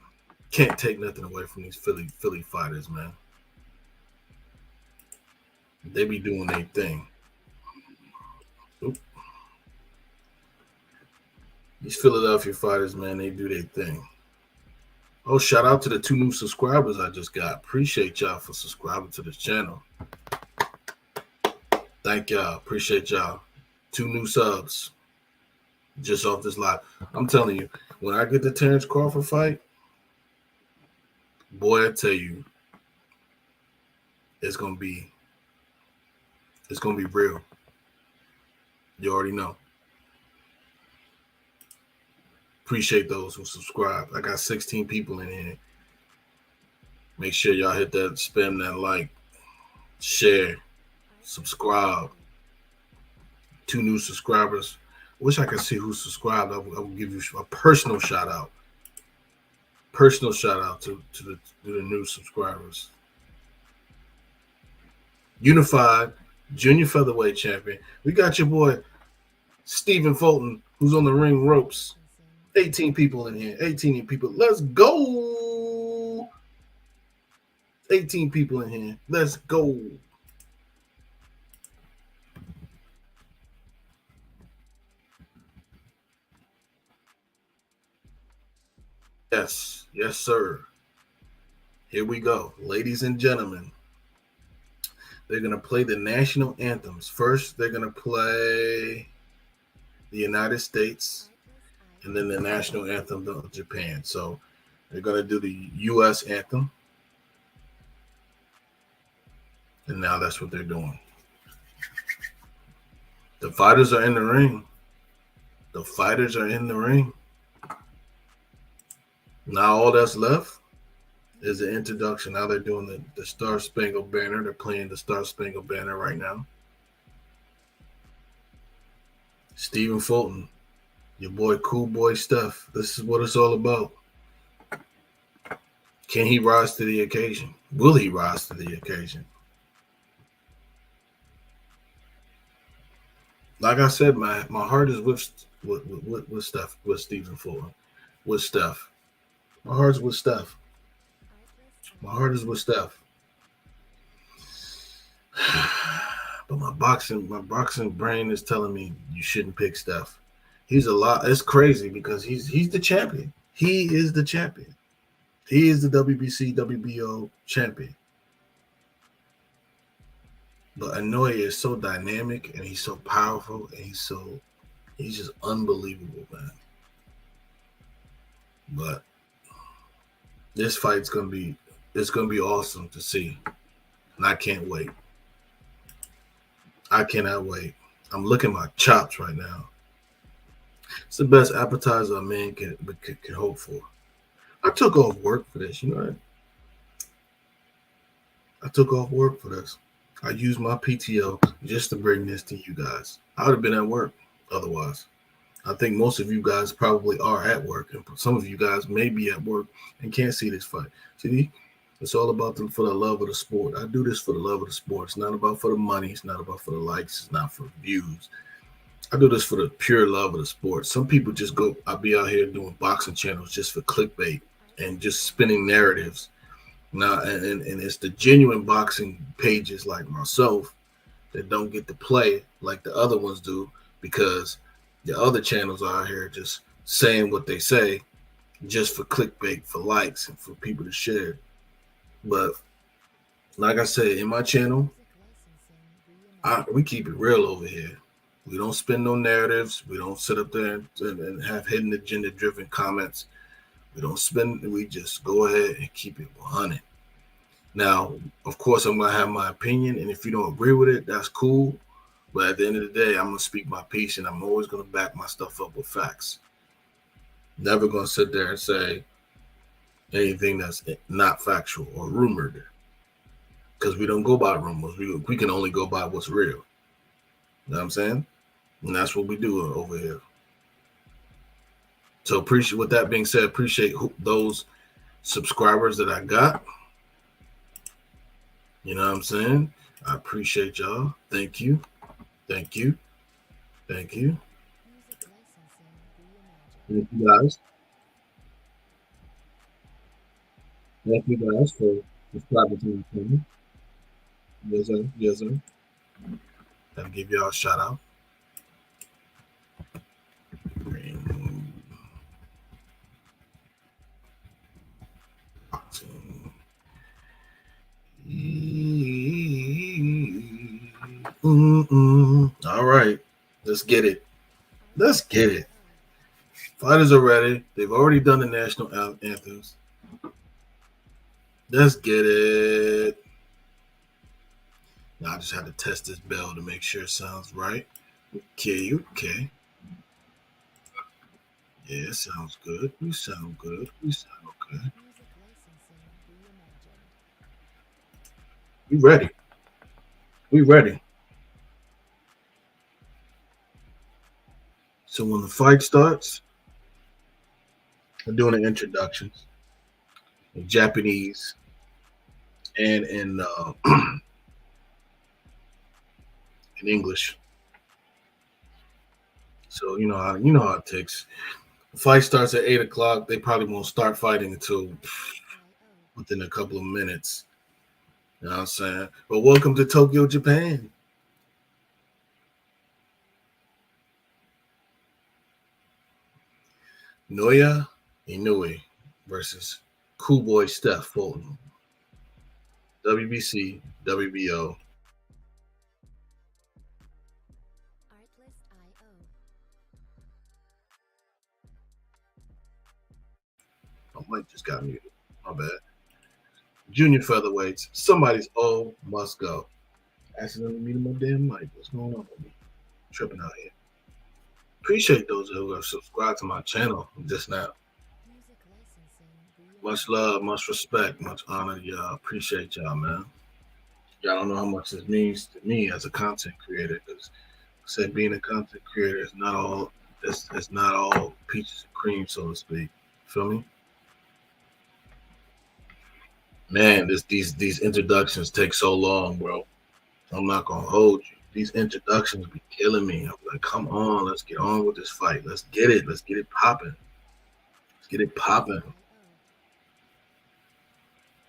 Can't take nothing away from these Philly fighters, man. They be doing their thing. Oop. These Philadelphia fighters, man, they do their thing. Oh, shout out to the 2 new subscribers I just got. Appreciate y'all for subscribing to this channel. Thank y'all. Appreciate y'all. 2 new subs just off this live. I'm telling you, when I get the Terrence Crawford fight, boy, I tell you, it's gonna be real. You already know. Appreciate those who subscribe. I got 16 people in here. Make sure y'all hit that, spam that like, share, subscribe. 2 new subscribers. Wish I could see who subscribed. I will give you a personal shout out. Personal shout out to the new subscribers. Unified Junior Featherweight Champion. We got your boy Stephen Fulton, who's on the ring ropes. 18 people in here. 18 people. Let's go. 18 people in here. Let's go. Yes. Yes, sir. Here we go. Ladies and gentlemen. They're going to play the national anthems. First, they're going to play the United States and then the national anthem of Japan. So they're going to do the U.S. anthem. And now that's what they're doing. The fighters are in the ring. The fighters are in the ring. Now all that's left is the introduction. Now they're doing the Star Spangled Banner. They're playing the Star Spangled Banner right now. Stephen Fulton, your boy Cool Boy Steph. This is what it's all about. Can he rise to the occasion? Will he rise to the occasion? Like I said, my heart is with Steph, with Stephen Fulton, with Steph. My heart's with Steph. My heart is with Steph. But my boxing brain is telling me you shouldn't pick Steph. He's a lot. It's crazy because he's the champion. He is the champion. He is the WBC WBO champion. But Inoue is so dynamic and he's so powerful and he's just unbelievable, man. But this fight's gonna be awesome to see. And I can't wait. I cannot wait. I'm looking at my chops right now. It's the best appetizer a man can hope for. I took off work for this, you know what? I took off work for this. I used my PTO just to bring this to you guys. I would have been at work otherwise. I think most of you guys probably are at work, and some of you guys may be at work and can't see this fight. See, it's all about for the love of the sport. I do this for the love of the sport. It's not about for the money. It's not about for the likes. It's not for views. I do this for the pure love of the sport. Some people just go, I'll be out here doing boxing channels just for clickbait and just spinning narratives. Now, and it's the genuine boxing pages like myself that don't get to play like the other ones do because the other channels are out here just saying what they say just for clickbait, for likes, and for people to share. But like I said, in my channel, we keep it real over here. We don't spin no narratives. We don't sit up there and have hidden agenda-driven comments. We don't spin. We just go ahead and keep it 100. Now, of course, I'm going to have my opinion, and if you don't agree with it, that's cool. But at the end of the day, I'm going to speak my piece, and I'm always going to back my stuff up with facts. Never going to sit there and say anything that's not factual or rumored, because we don't go by rumors. We can only go by what's real. You know what I'm saying? And that's what we do over here. So appreciate, with that being said, appreciate those subscribers that I got. You know what I'm saying? I appreciate y'all. Thank you. Thank you. Thank you. Thank you guys. Thank you guys for subscribing to my channel. Yes, sir. Yes, sir. Gotta give y'all a shout out. All right, let's get it. Let's get it. Fighters are ready. They've already done the national anthems. Let's get it. Now I just had to test this bell to make sure it sounds right. Okay, okay. Yeah, it sounds good. We sound good. We sound okay. We ready. We ready. So when the fight starts, I'm doing the introductions in Japanese and in in English. So you know how it takes. The fight starts at 8:00. They probably won't start fighting until within a couple of minutes. You know what I'm saying? But welcome to Tokyo, Japan. Noya Inoue versus Cool Boy Steph Fulton. WBC, WBO. Oh, Mike just got muted. My bad. Junior featherweights. Somebody's O must go. Accidentally muted my damn mic. What's going on with me? Tripping out here. Appreciate those who have subscribed to my channel just now. Much love, much respect, much honor, y'all. Appreciate y'all, man. Y'all don't know how much this means to me as a content creator. Because I said being a content creator is not all. It's not all peaches and cream, so to speak. Feel me? Man, these introductions take so long, bro. I'm not gonna hold you. These introductions be killing me. I'm like, come on, let's get on with this fight. Let's get it. Let's get it popping. Let's get it popping.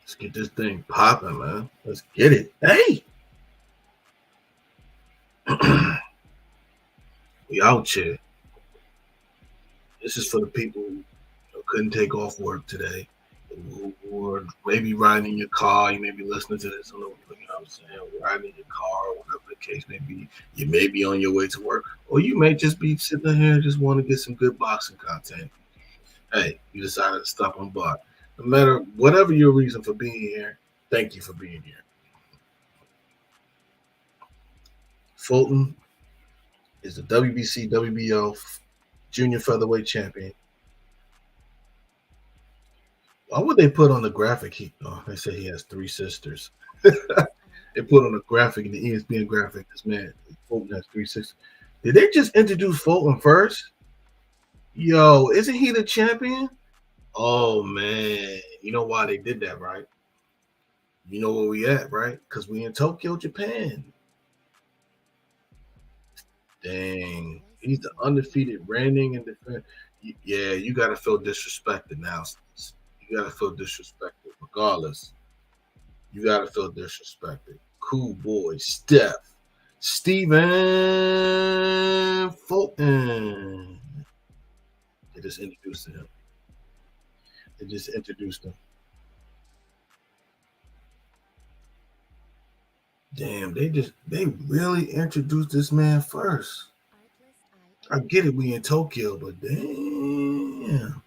Let's get this thing popping, man. Let's get it. Hey! We out here. This is for the people who couldn't take off work today, or maybe riding in your car. You may be listening to this on the, you know what I'm saying, riding in your car, or whatever the case may be. You may be on your way to work, or you may just be sitting here and just want to get some good boxing content. Hey, you decided to stop on by. No matter whatever your reason for being here, thank you for being here. Fulton is the WBC WBO junior featherweight champion. Why would they put on the graphic? They say he has 3 sisters. They put on the graphic in the ESPN graphic. This man, Fulton, has 3 sisters. Did they just introduce Fulton first? Yo, isn't he the champion? Oh man, you know why they did that, right? You know where we at, right? Because we in Tokyo, Japan. Dang, he's the undefeated reigning and defend. Yeah, you gotta feel disrespected now. You gotta feel disrespected, regardless. You gotta feel disrespected. Cool boy, Stephen Fulton. They just introduced him. They just introduced him. Damn, they really introduced this man first. I get it, we in Tokyo, but damn.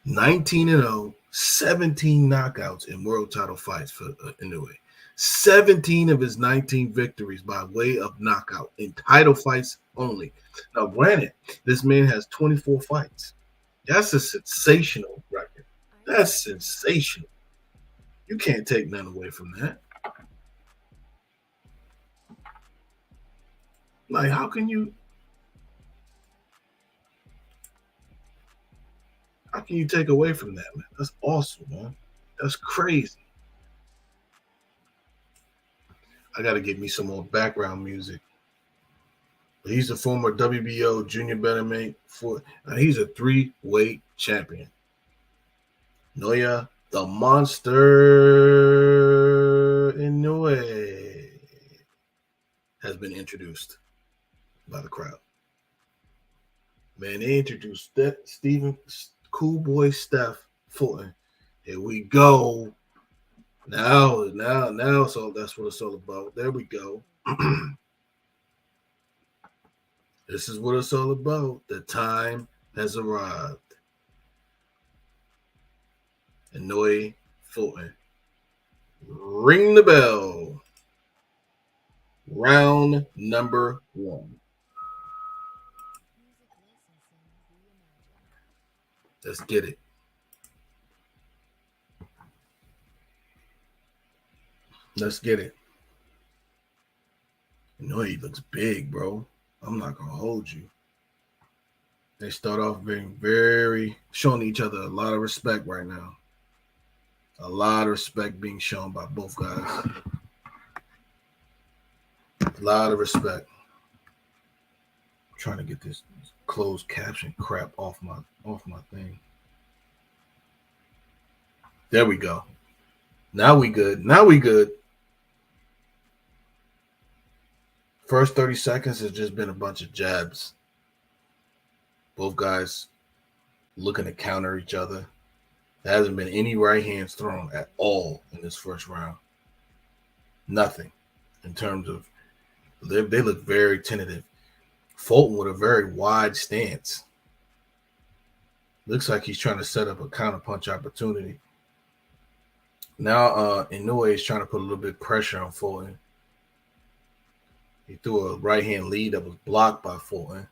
19-0, 17 knockouts in world title fights for Inoue. 17 of his 19 victories by way of knockout in title fights only. Now, granted, this man has 24 fights. That's a sensational record. That's sensational. You can't take none away from that. Like, how can you take away from that, man? That's awesome, man. That's crazy. I got to get me some more background music. He's a former WBO junior bantamweight he's a 3-weight champion. Inoue, the monster Inoue, has been introduced by the crowd. Man, they introduced Stephen Cool Boy Steph Fulton. Here we go. Now, so that's what it's all about. There we go. This is what it's all about. The time has arrived. Inoue Fulton. Ring the bell. Round number 1. Let's get it. Let's get it. Inoue looks big, bro. I'm not going to hold you. They start off being showing each other a lot of respect right now. A lot of respect being shown by both guys. A lot of respect. I'm trying to get this closed caption crap off my thing. There we go. Now we good. First 30 seconds has just been a bunch of jabs. Both guys looking to counter each other. There hasn't been any right hands thrown at all in this first round. Nothing. In terms of, they look very tentative. Fulton with a very wide stance. Looks like he's trying to set up a counterpunch opportunity. Now Inoue is trying to put a little bit of pressure on Fulton. He threw a right hand lead that was blocked by Fulton.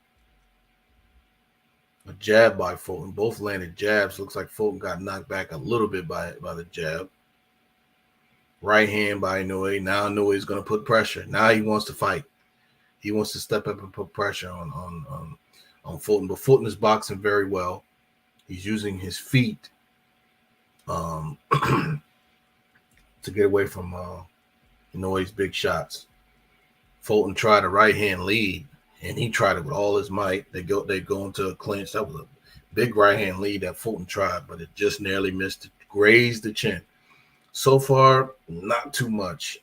A jab by Fulton. Both landed jabs. Looks like Fulton got knocked back a little bit by the jab. Right hand by Inoue. Now Inoue is going to put pressure. Now he wants to fight. He wants to step up and put pressure on Fulton. But Fulton is boxing very well. He's using his feet to get away from Inoue's big shots. Fulton tried a right hand lead, and he tried it with all his might. They go into a clinch. That was a big right hand lead that Fulton tried, but it just nearly missed it, grazed the chin. So far, not too much.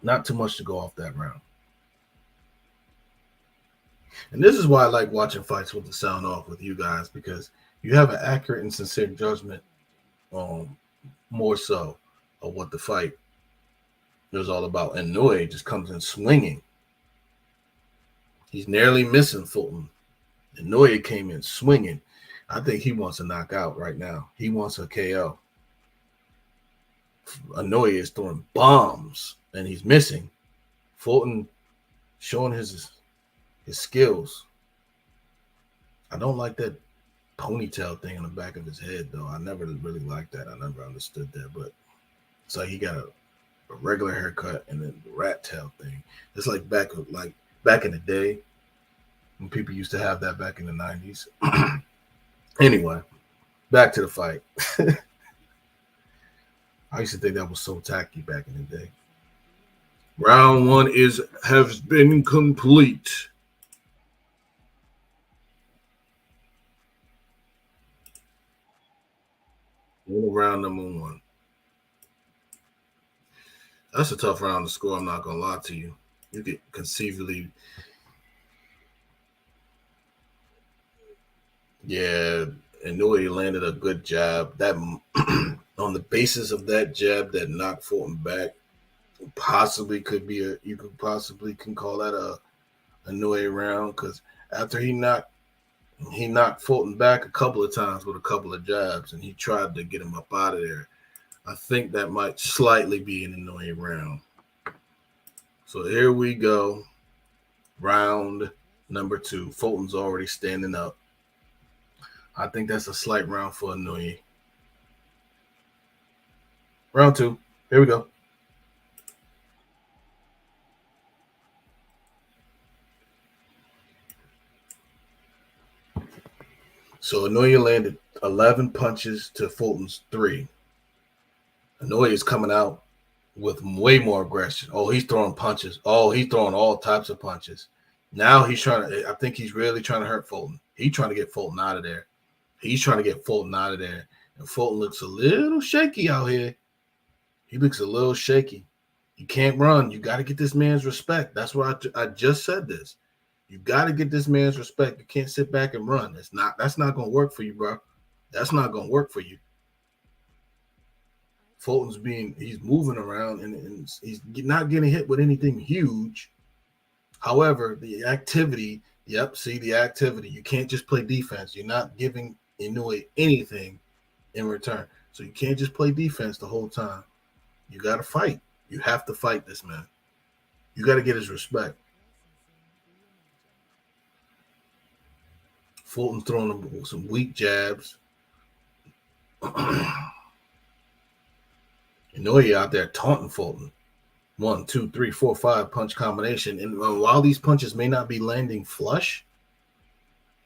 Not too much to go off that round. And this is why I like watching fights with the sound off with you guys, because you have an accurate and sincere judgment more so of what the fight was all about. And Inoue just comes in swinging. He's nearly missing Fulton. Inoue came in swinging. I think he wants a knockout right now. He wants a KO. Inoue is throwing bombs, and he's missing. Fulton showing his skills. I don't like that ponytail thing on the back of his head, though. I never really liked that. I never understood that, but it's like he got a regular haircut and then the rat tail thing. It's like back in the day when people used to have that back in the 90s. Anyway, back to the fight. I used to think that was so tacky back in the day. Round one has been complete. Round number one. That's a tough round to score. I'm not gonna lie to you. You could conceivably, yeah. Inoue landed a good jab. That on the basis of that jab that knocked Fulton back, possibly could be you can call that a Inoue round, because after he knocked Fulton back a couple of times with a couple of jabs, and he tried to get him up out of there. I think that might slightly be an Inoue round. So here we go. Round number two. Fulton's already standing up. I think that's a slight round for Inoue. Round two. Here we go. So Inoue landed 11 punches to Fulton's 3. Inoue is coming out with way more aggression. Oh, he's throwing punches. Oh, he's throwing all types of punches. Now I think he's really trying to hurt Fulton. He's trying to get Fulton out of there. And Fulton looks a little shaky out here. He looks a little shaky. You can't run. You got to get this man's respect. That's why I just said this. You got to get this man's respect. You can't sit back and run. That's not going to work for you, bro. That's not going to work for you. He's moving around and he's not getting hit with anything huge. However, the activity, the activity. You can't just play defense. You're not giving Inoue anything in return. So you can't just play defense the whole time. You got to fight. You have to fight this man. You got to get his respect. Fulton throwing him some weak jabs. Inoue out there taunting Fulton. 1, 2, 3, 4, 5 punch combination. And while these punches may not be landing flush,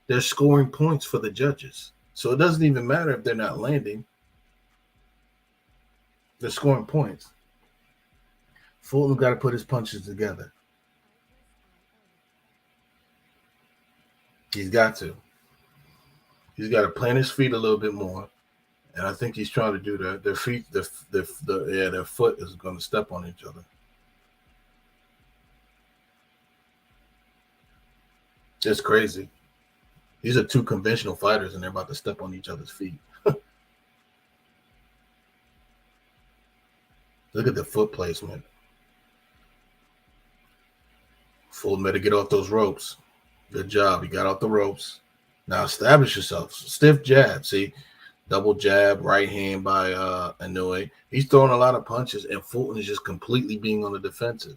they're scoring points for the judges. So it doesn't even matter if they're not landing. They're scoring points. Fulton got to put his punches together. He's got to. He's got to plant his feet a little bit more. And I think he's trying to do that. Their foot is going to step on each other. It's crazy. These are two conventional fighters, and they're about to step on each other's feet. Look at the foot placement. Fulton better get off those ropes. Good job. You got off the ropes. Now establish yourself. Stiff jab. See? Double jab, right hand by Inoue. He's throwing a lot of punches, and Fulton is just completely being on the defensive.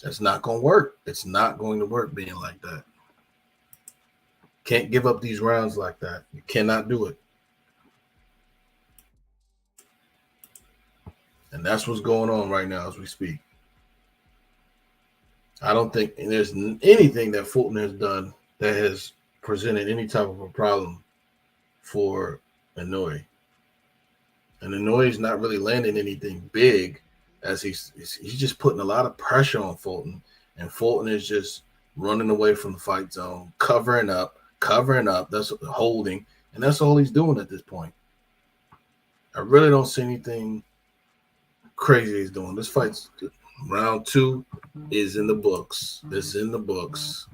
That's not going to work. It's not going to work being like that. Can't give up these rounds like that. You cannot do it. And that's what's going on right now as we speak. I don't think there's anything that Fulton has done that has presented any type of a problem for Inoue. And Inoue is not really landing anything big. as he's just putting a lot of pressure on Fulton, and Fulton is just running away from the fight zone, covering up. That's holding, and that's all he's doing at this point. I really don't see anything crazy he's doing. This fight's round 2 is in the books. It's in the books.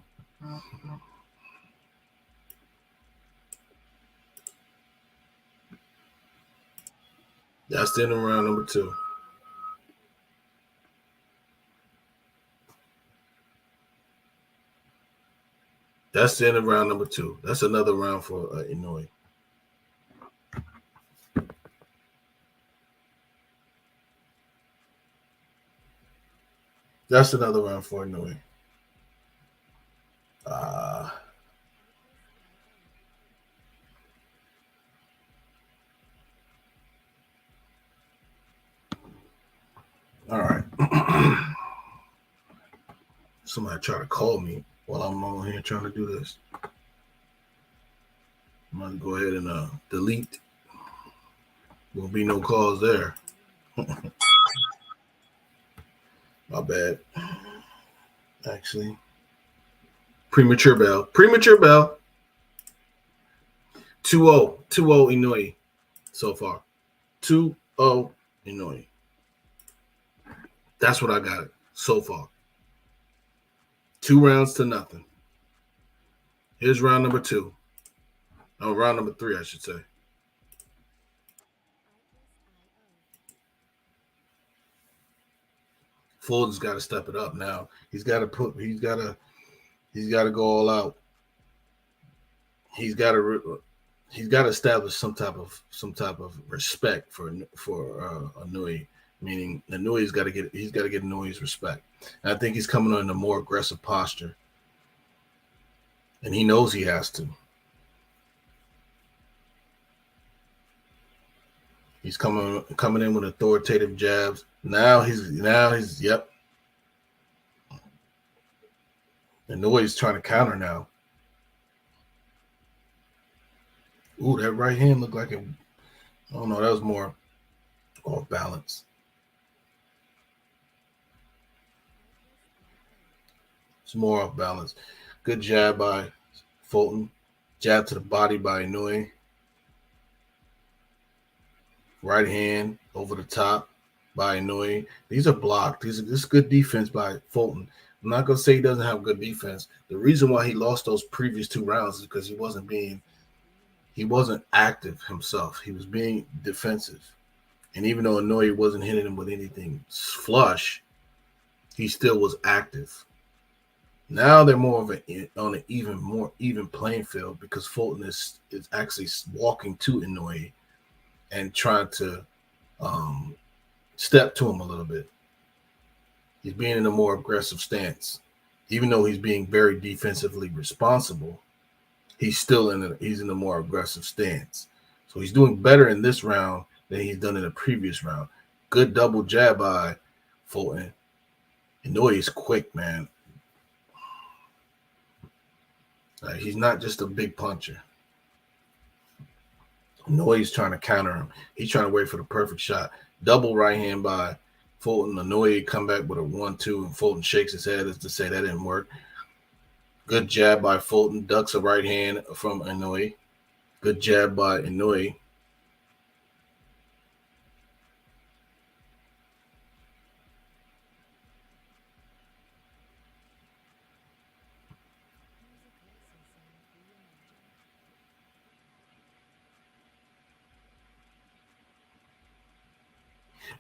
That's the end of round number 2. That's the end of round number 2. That's another round for Inoue. That's another round for Inoue. All right. Somebody try to call me while I'm on here trying to do this. I'm going to go ahead and delete. Won't be no calls there. My bad. Actually. Premature bell. 2-0. 2-0 Inoue so far. 2-0 Inoue. That's what I got so far. 2 rounds to nothing. Here's round number 2. Oh, round number 3, I should say. Fulton's got to step it up now. He's got to go all out. He's got to establish some type of respect for Inoue. Meaning Inoue's got to get Inoue's respect. And I think he's coming on in a more aggressive posture. And he knows he has to. He's coming in with authoritative jabs. Now he's yep. Inoue's trying to counter now. Ooh, that right hand looked like it. I don't know, that was more off balance. It's more off balance. Good jab by Fulton. Jab to the body by Inoue. Right hand over the top by Inoue. These are blocked. This is good defense by Fulton. I'm not going to say he doesn't have good defense. The reason why he lost those previous 2 rounds is because he wasn't active himself. He was being defensive. And even though Inoue wasn't hitting him with anything flush, he still was active. Now they're more of on an even playing field because Fulton is actually walking to Inoue and trying to step to him a little bit. He's being in a more aggressive stance. Even though he's being very defensively responsible, he's still in a more aggressive stance. So he's doing better in this round than he's done in the previous round. Good double jab by Fulton. Inoue is quick, man. He's not just a big puncher. Inoue's trying to counter him. He's trying to wait for the perfect shot. Double right hand by Fulton. Inoue come back with a 1-2, and Fulton shakes his head as to say that didn't work. Good jab by Fulton. Ducks a right hand from Inoue. Good jab by Inoue.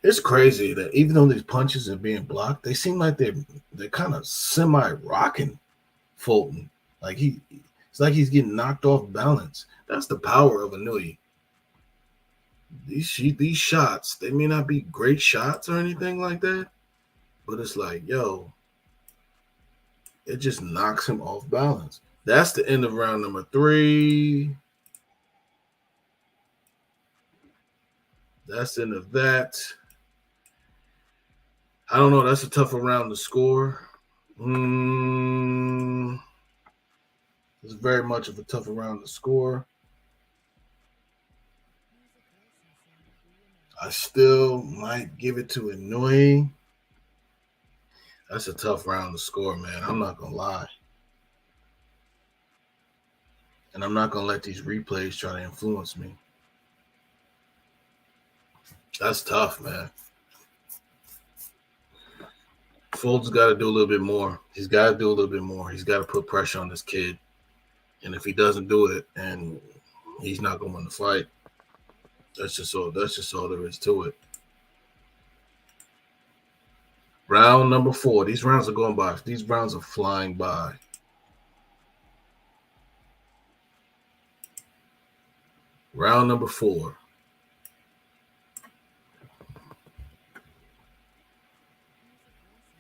It's crazy that even though these punches are being blocked, they seem like they're kind of semi-rocking Fulton. Like it's like he's getting knocked off balance. That's the power of Inoue. These shots, they may not be great shots or anything like that, but it's like, yo, it just knocks him off balance. That's the end of round number 3. That's the end of that. I don't know. That's a tougher round to score. It's very much of a tougher round to score. I still might give it to Inoue. That's a tough round to score, man. I'm not gonna lie. And I'm not gonna let these replays try to influence me. That's tough, man. Fulton's got to do a little bit more. He's got to do a little bit more. He's got to put pressure on this kid. And if he doesn't do it, and he's not going to win the fight. That's just all there is to it. Round number 4. These rounds are going by. These rounds are flying by. Round number 4.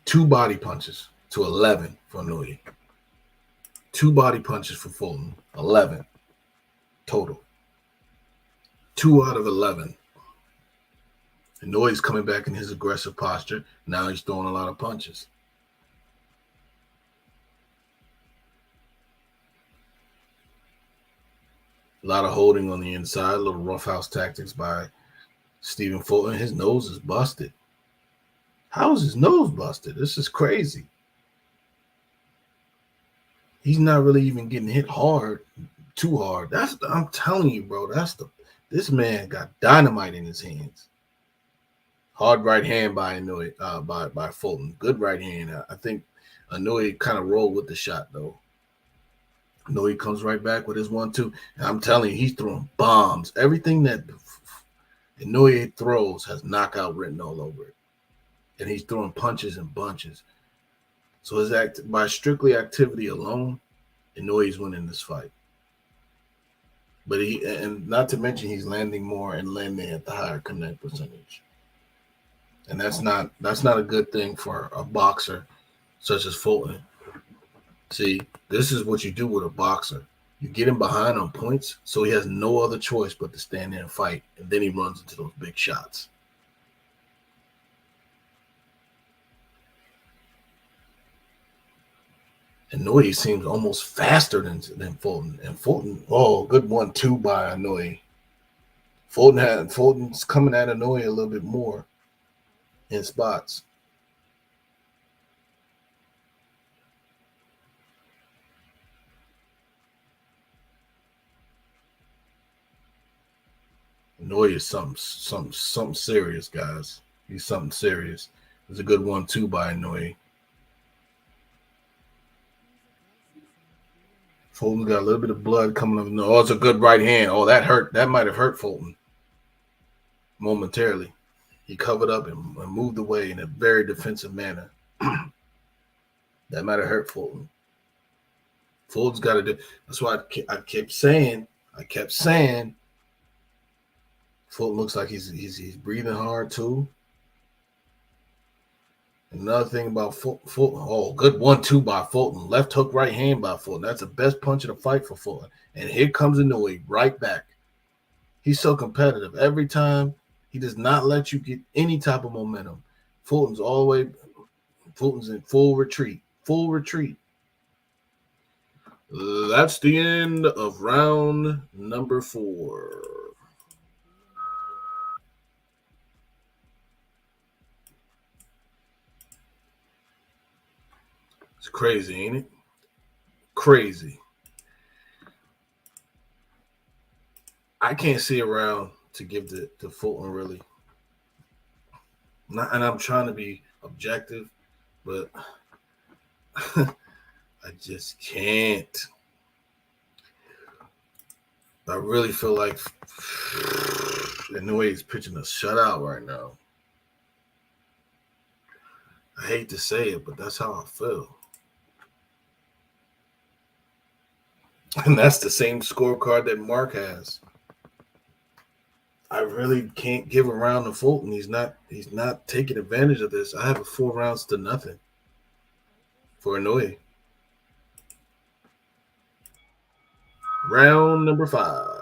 Two body punches to 11 for Inoue. 2 body punches for Fulton. 11 total. 2 out of 11. Inoue's coming back in his aggressive posture. Now he's throwing a lot of punches. A lot of holding on the inside. A little roughhouse tactics by Stephen Fulton. His nose is busted. How is his nose busted? This is crazy. He's not really even getting hit hard, too hard. I'm telling you, bro. This man got dynamite in his hands. Hard right hand by Inoue, by Fulton. Good right hand. I think Inoue kind of rolled with the shot though. Inoue comes right back with his 1-2. And I'm telling you, he's throwing bombs. Everything that Inoue throws has knockout written all over it. And he's throwing punches and bunches. So by strictly activity alone, Inoue's winning this fight. But and not to mention he's landing more and landing at the higher connect percentage. And that's not a good thing for a boxer such as Fulton. See, this is what you do with a boxer. You get him behind on points, so he has no other choice but to stand there and fight, and then he runs into those big shots. Inoue seems almost faster than Fulton. And Fulton, good 1-2 by Inoue. Fulton's coming at Inoue a little bit more in spots. Inoue is something serious, guys. He's something serious. It's a good 1-2 by Inoue. Fulton's got a little bit of blood coming up. No, it's a good right hand. Oh, that hurt. That might have hurt Fulton momentarily. He covered up and moved away in a very defensive manner. That might have hurt Fulton. Fulton's got to do. That's why I kept saying. Fulton looks like he's breathing hard too. Another thing about Fulton, good 1-2 by Fulton. Left hook, right hand by Fulton. That's the best punch of the fight for Fulton. And here comes Inoue right back. He's so competitive. Every time, he does not let you get any type of momentum. Fulton's in full retreat. Full retreat. That's the end of round number 4. It's crazy, ain't it? Crazy. I can't see a round to give to Fulton, really. And I'm trying to be objective, but I just can't. I really feel like Inoue is pitching a shutout right now. I hate to say it, but that's how I feel. And that's the same scorecard that Mark has. I really can't give a round to Fulton. He's not taking advantage of this. I have a 4 rounds to nothing for Inoue. Round number 5.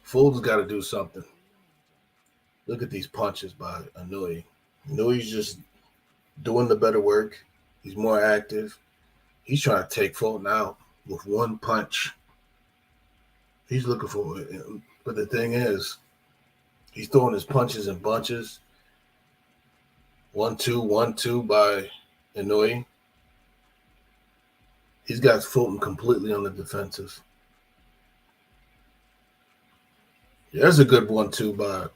Fulton's got to do something. Look at these punches by Inoue. Inoue's just doing the better work. He's more active. He's trying to take Fulton out with one punch. He's looking for it. But the thing is, he's throwing his punches in bunches. 1-2, 1-2 by Inoue. He's got Fulton completely on the defensive. There's a good 1-2 by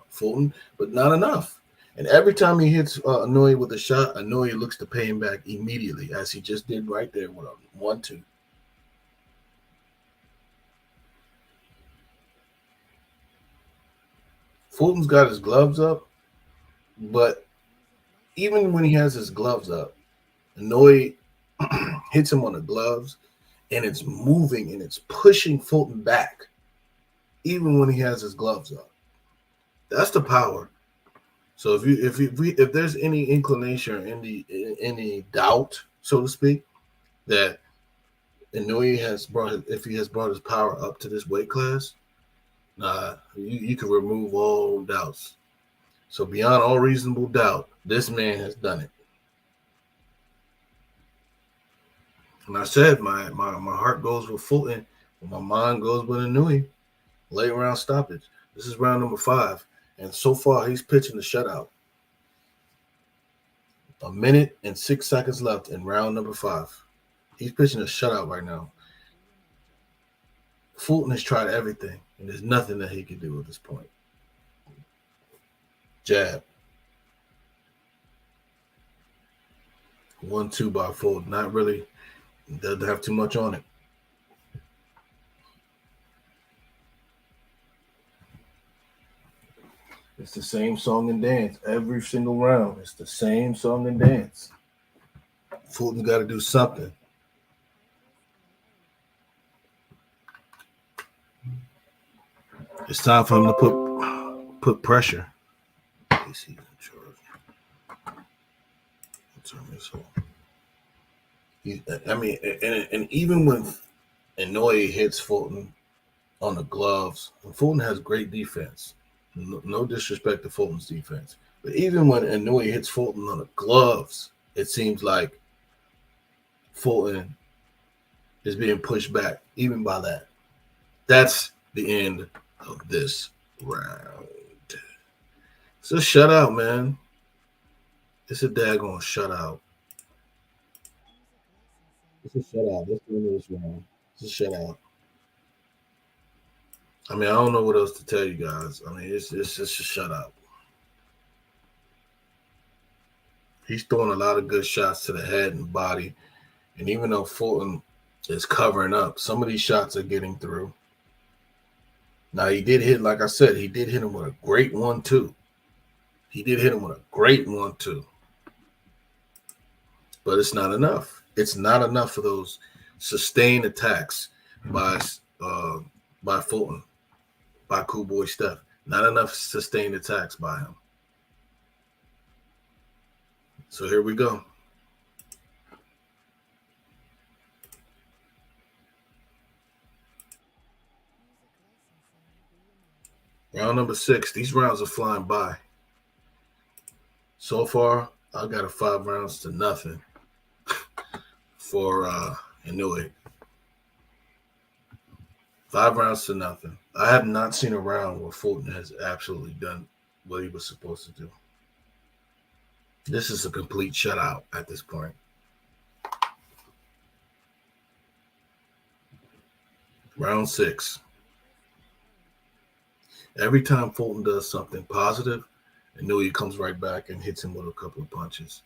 Fulton, but not enough. And every time he hits Inoue with a shot, Inoue looks to pay him back immediately, as he just did right there with a 1-2. Fulton's got his gloves up, but even when he has his gloves up, Inoue hits him on the gloves, and it's moving and it's pushing Fulton back, even when he has his gloves up. That's the power. So if there's any inclination or any doubt, so to speak, that Inoue has brought his power up to this weight class, you can remove all doubts. So beyond all reasonable doubt, this man has done it. And I said my heart goes with Fulton, and my mind goes with Inoue. Late round stoppage. This is round number 5. And so far, he's pitching the shutout. 1 minute and 6 seconds left in round number 5. He's pitching a shutout right now. Fulton has tried everything, and there's nothing that he can do at this point. Jab. 1-2 by Fulton. Not really. Doesn't have too much on it. It's the same song and dance every single round. It's the same song and dance. Fulton's got to do something. It's time for him to put pressure. He's in charge. Turn this off. And even when Inoue hits Fulton on the gloves, and Fulton has great defense. No disrespect to Fulton's defense. But even when Inoue hits Fulton on the gloves, it seems like Fulton is being pushed back, even by that. That's the end of this round. It's a shutout, man. It's a daggone shutout. It's a shutout. That's the end of this round. It's a shutout. I mean, I don't know what else to tell you guys. I mean, it's just a shutout. He's throwing a lot of good shots to the head and body. And even though Fulton is covering up, some of these shots are getting through. Now, he did hit, like I said, he did hit him with a great 1-2. He did hit him with a great 1-2. But it's not enough. It's not enough for those sustained attacks by Fulton, by Cool Boy Steph. Not enough sustained attacks by him. So here we go. Round number 6. These rounds are flying by. So far, I got a 5 rounds to nothing for Inoue. 5 rounds to nothing. I have not seen a round where Fulton has absolutely done what he was supposed to do. This is a complete shutout at this point. Round 6. Every time Fulton does something positive, Inoue comes right back and hits him with a couple of punches.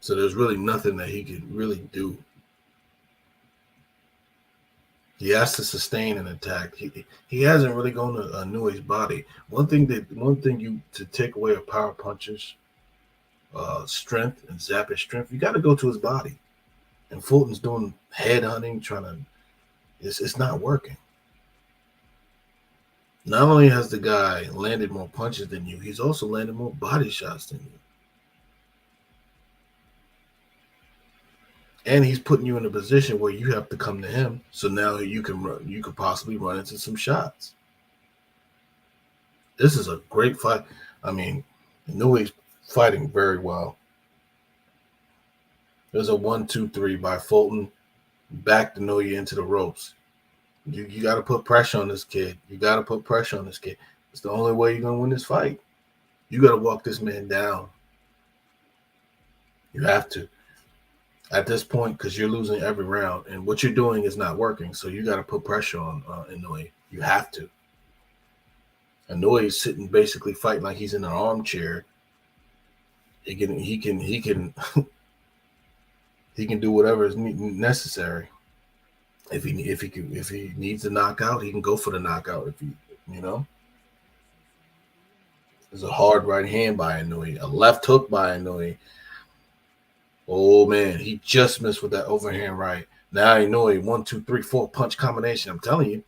So there's really nothing that he can really do. He has to sustain an attack. He hasn't really gone to Inoue's body. One thing you to take away a power puncher's strength and zap his strength, you got to go to his body. And Fulton's doing head hunting, it's not working. Not only has the guy landed more punches than you, he's also landed more body shots than you. And he's putting you in a position where you have to come to him. So now you could possibly run into some shots. This is a great fight. I mean, Inoue's fighting very well. There's a 1-2-3 by Fulton. Backed Inoue into the ropes. You got to put pressure on this kid. You got to put pressure on this kid. It's the only way you're going to win this fight. You got to walk this man down. You have to. At this point, because you're losing every round, and what you're doing is not working, so you got to put pressure on Inoue. You have to. Inoue is sitting basically fighting like he's in an armchair. He can he can do whatever is necessary. If he needs a knockout, he can go for the knockout. There's a hard right hand by Inoue, a left hook by Inoue. Oh man, he just missed with that overhand right. Now Inoue 1, 2, 3, 4 punch combination. I'm telling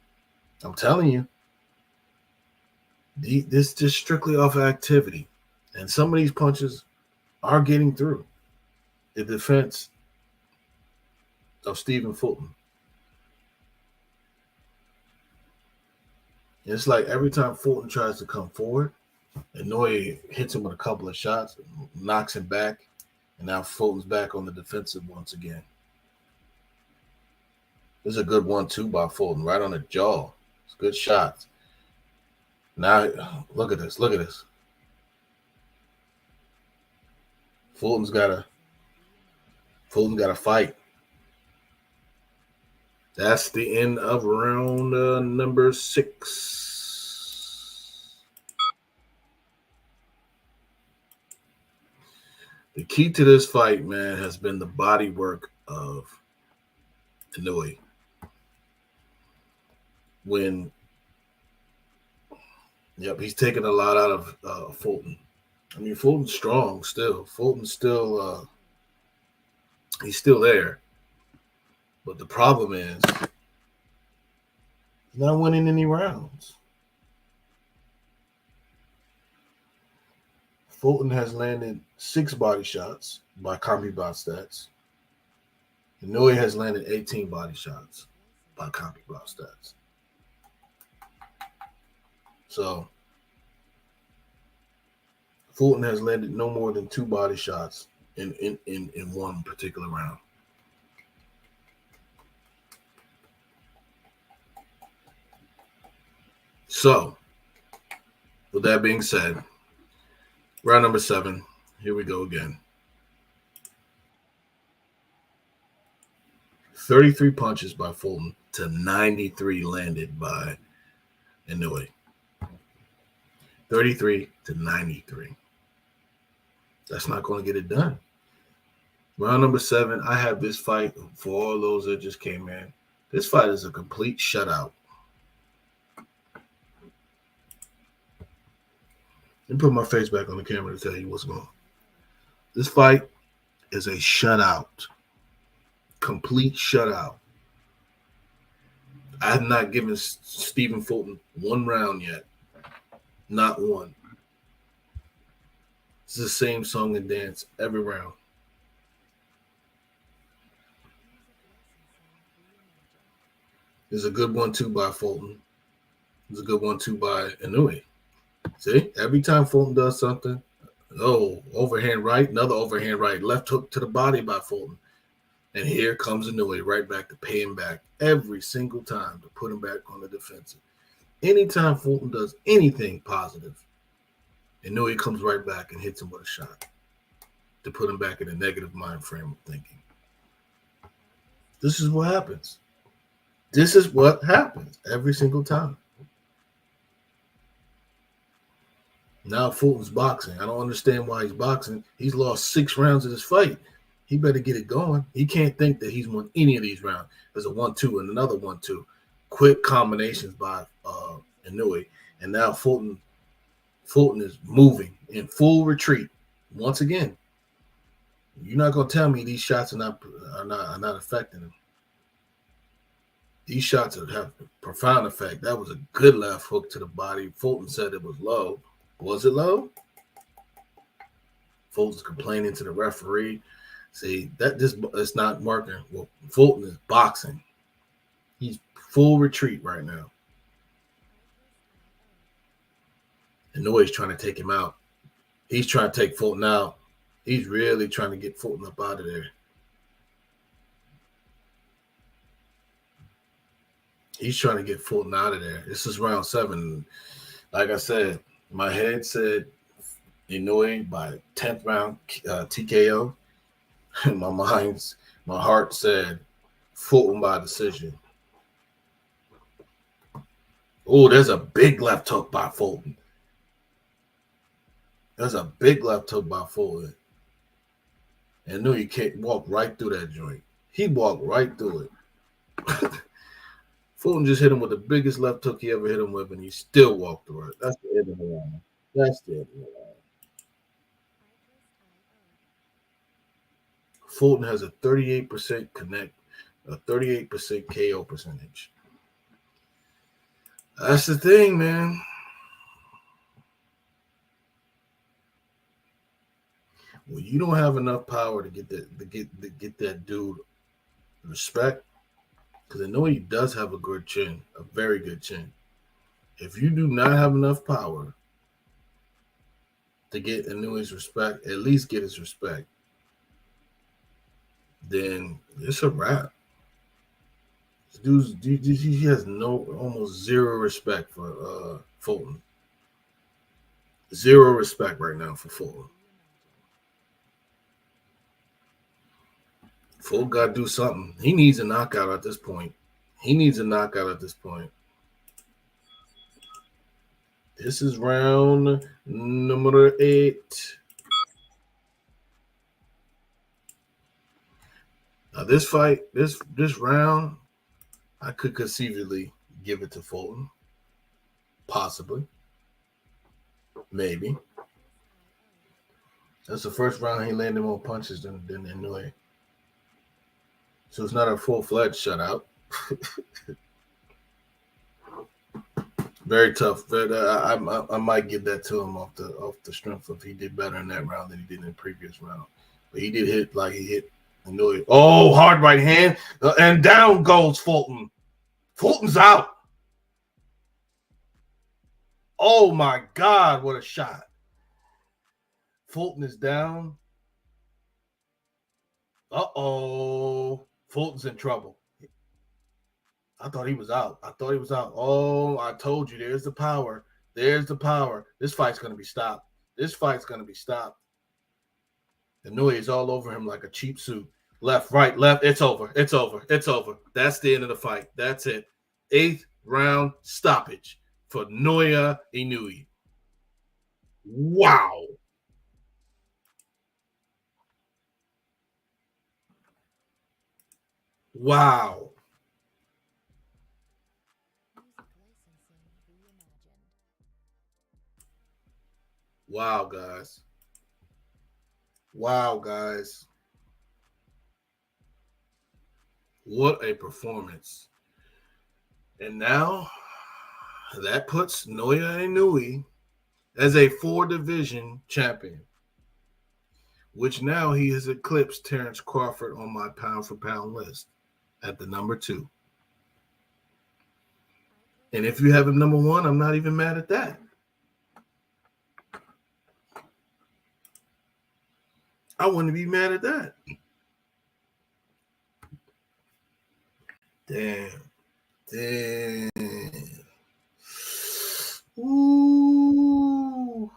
you. This just strictly off of activity, and some of these punches are getting through the defense of Stephen Fulton. It's like every time Fulton tries to come forward, Inoue hits him with a couple of shots, knocks him back, and now Fulton's back on the defensive once again. This is a good 1-2 by Fulton, right on the jaw. It's good shots. Now, look at this. Fulton's got to fight. That's the end of round number 6. The key to this fight, man, has been the body work of Inoue. He's taking a lot out of Fulton. I mean, Fulton's strong still. Fulton's still, he's still there. But the problem is, he's not winning any rounds. Fulton has landed 6 body shots by CompuBot stats. Inoue has landed 18 body shots by CompuBot stats. So, Fulton has landed no more than 2 body shots in one particular round. So, with that being said, round number 7, here we go again. 33 punches by Fulton to 93 landed by Inoue. 33 to 93. That's not going to get it done. Round number 7, I have this fight for all those that just came in. This fight is a complete shutout. Let me put my face back on the camera to tell you what's going on. This fight is a shutout. Complete shutout. I have not given Stephen Fulton 1 round yet. Not one. It's the same song and dance every round. There's a good 1-2 by Fulton. There's a good 1-2 by Inoue. See, every time Fulton does something, overhand right, another overhand right, left hook to the body by Fulton. And here comes Inoue right back to pay him back every single time to put him back on the defensive. Anytime Fulton does anything positive, Inoue comes right back and hits him with a shot to put him back in a negative mind frame of thinking. This is what happens. This is what happens every single time. Now Fulton's boxing. I don't understand why he's boxing. He's lost 6 rounds of this fight. He better get it going. He can't think that he's won any of these rounds. There's a 1-2 and another 1-2. Quick combinations by Inoue. And now Fulton is moving in full retreat. Once again, you're not going to tell me these shots are not affecting him. These shots have a profound effect. That was a good left hook to the body. Fulton said it was low. Was it low? Fulton's complaining to the referee. See, it's not working. Well, Fulton is boxing. He's full retreat right now. Inoue's trying to take him out. He's trying to take Fulton out. He's really trying to get Fulton up out of there. He's trying to get Fulton out of there. This is round 7. Like I said, my head said Inoue by 10th round TKO. My heart said Fulton by decision. Oh, there's a big left hook by Fulton. There's a big left hook by Fulton. And knew you can't walk right through that joint. He walked right through it. Fulton just hit him with the biggest left hook he ever hit him with, and he still walked through it. That's the end of the round. That's the end of the round. Fulton has a 38% connect, a 38% KO percentage. That's the thing, man. When you don't have enough power to get that dude respect, because I know he does have a good chin, a very good chin. If you do not have enough power to get Inoue's respect, at least get his respect, then it's a wrap. He has almost zero respect for Fulton. Zero respect right now for Fulton. Fulton got to do something. He needs a knockout at this point. This is round number 8. Now this fight, this round, I could conceivably give it to Fulton. Possibly. Maybe. That's the first round he landed more punches than Inoue. So it's not a full-fledged shutout. Very tough. But I might give that to him off the strength of he did better in that round than he did in the previous round. But he did hit like he hit Inoue. Oh, hard right hand. And down goes Fulton. Fulton's out. Oh, my God. What a shot. Fulton is down. Uh-oh. Fulton's in trouble. I thought he was out. Oh, I told you. There's the power. This fight's going to be stopped. Inoue is all over him like a cheap suit. Left, right, left. It's over. That's the end of the fight. That's it. 8th round stoppage for Naoya Inoue. Wow. Wow. Wow, guys. What a performance. And now that puts Naoya Inoue as a 4-division champion, which now he has eclipsed Terrence Crawford on my pound-for-pound list at the number 2. And if you have him number 1, I'm not even mad at that. I wouldn't be mad at that. Damn. Ooh.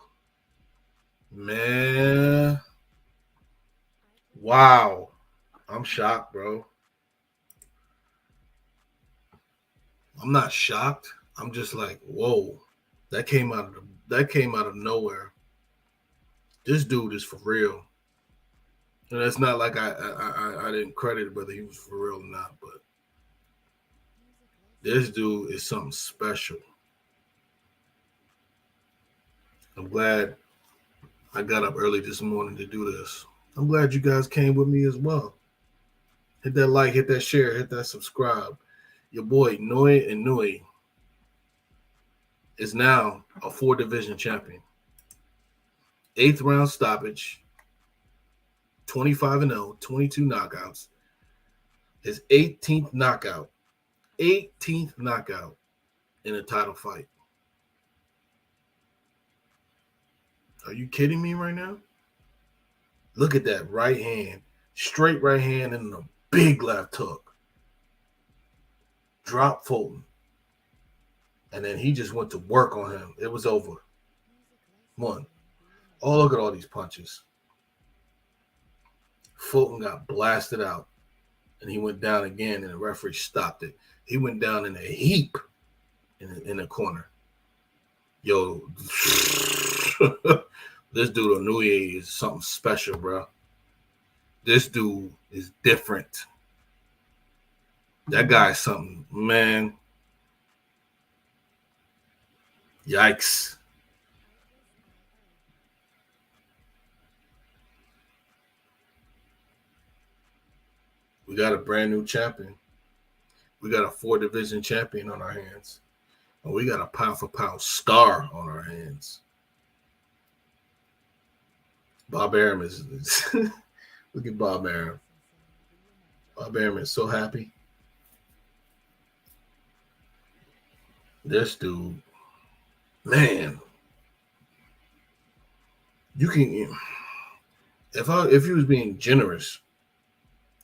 Man. Wow. I'm shocked, bro. I'm not shocked. I'm just like, whoa. That came out of nowhere. This dude is for real. And it's not like I didn't credit whether he was for real or not, but this dude is something special. I'm glad I got up early this morning to do this. I'm glad you guys came with me as well. Hit that like, hit that share, hit that subscribe. Your boy Naoya Inoue is now a 4-division champion. 8th round stoppage. 25-0, 22 knockouts. His 18th knockout. 18th knockout in a title fight. Are you kidding me right now? Look at that right hand. Straight right hand and a big left hook. Drop Fulton. And then he just went to work on him. It was over. One. Oh, look at all these punches. Fulton got blasted out. And he went down again, and the referee stopped it. He went down in a heap in the corner. Yo, this dude Inoue is something special, bro. This dude is different. That guy's something, man. Yikes. We got a brand new champion. We got a 4-division champion on our hands. And we got a pound-for-pound star on our hands. Bob Arum is look at Bob Arum. Bob Arum is so happy. This dude, man, you can if he was being generous.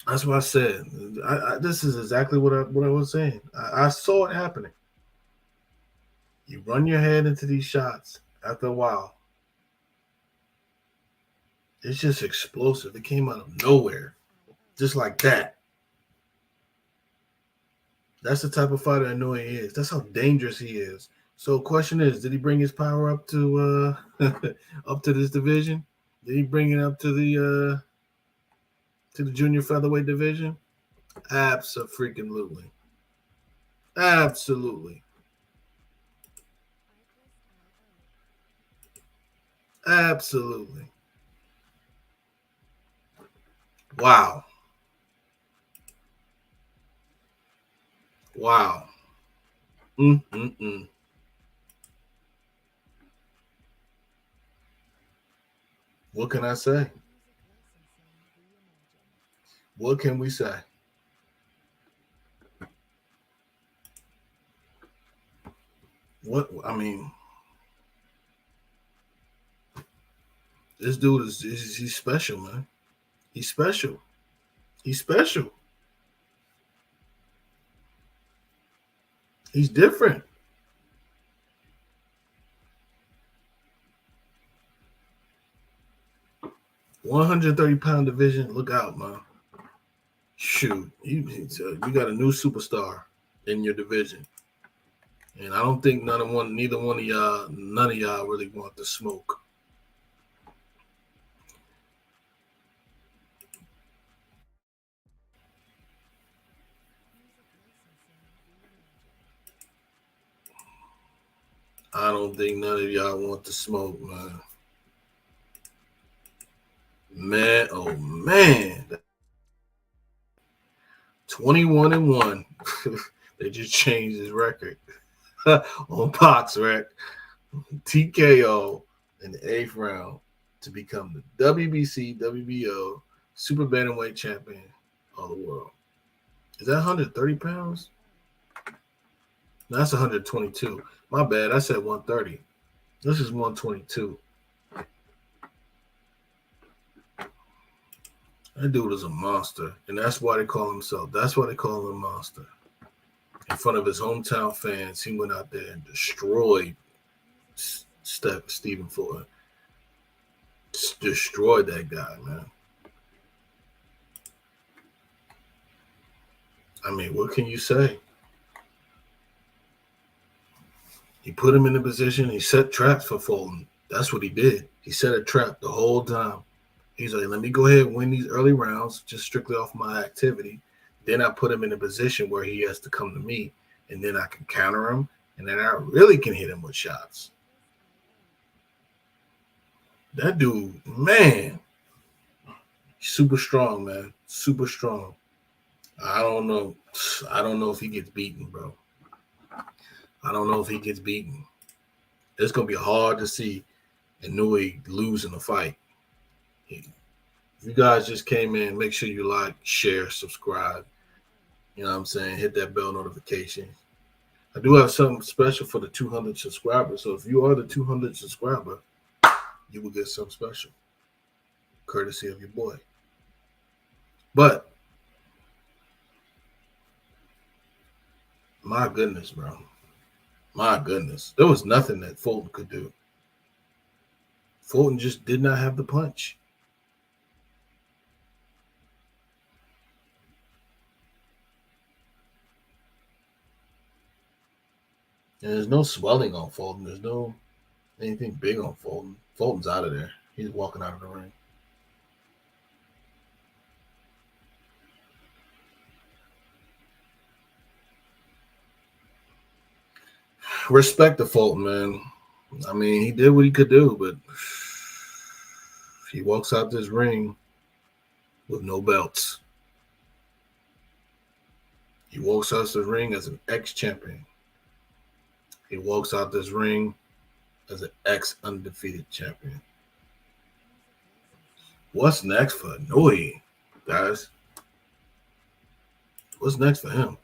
That's what I said. This is exactly what I was saying. I saw it happening. You run your head into these shots after a while. It's just explosive. It came out of nowhere. Just like that. That's the type of fighter Inoue is. That's how dangerous he is. So question is, did he bring his power up to up to this division? Did he bring it up to the junior featherweight division? Absolutely. Absolutely. Absolutely. Wow. Wow. What can I say? What can we say? What I mean, this dude he's special, man. He's special. He's special. He's different. 130-pound division. Look out, man. Shoot, you got a new superstar in your division, and I don't think none of y'all really want the smoke. I don't think none of y'all want the smoke, man. Man, oh man. 21-1. They just changed his record on BoxRec. TKO in the 8th round to become the WBC, WBO Super Bantamweight champion of the world. Is that 130 pounds? No, that's 122. My bad. I said 130. This is 122. That dude is a monster, and that's why they call him so. That's why they call him a monster. In front of his hometown fans, he went out there and destroyed Stephen Fulton. Destroyed that guy, man. I mean, what can you say? He put him in a position. He set traps for Fulton. That's what he did. He set a trap the whole time. He's like, let me go ahead and win these early rounds just strictly off my activity. Then I put him in a position where he has to come to me, and then I can counter him, and then I really can hit him with shots. That dude, man, super strong, man. Super strong. I don't know if he gets beaten, bro. I don't know if he gets beaten. It's going to be hard to see Inoue lose in a fight. If you guys just came in, make sure you like, share, subscribe. You know what I'm saying? Hit that bell notification. I do have something special for the 200 subscribers. So if you are the 200 subscriber, you will get something special, courtesy of your boy. But my goodness, bro. My goodness. There was nothing that Fulton could do. Fulton just did not have the punch. And there's no swelling on Fulton. There's no anything big on Fulton. Fulton's out of there. He's walking out of the ring. Respect to Fulton, man. I mean, he did what he could do, but he walks out this ring with no belts. He walks out this ring as an ex-champion. He walks out this ring as an ex-undefeated champion. What's next for Inoue, guys? What's next for him?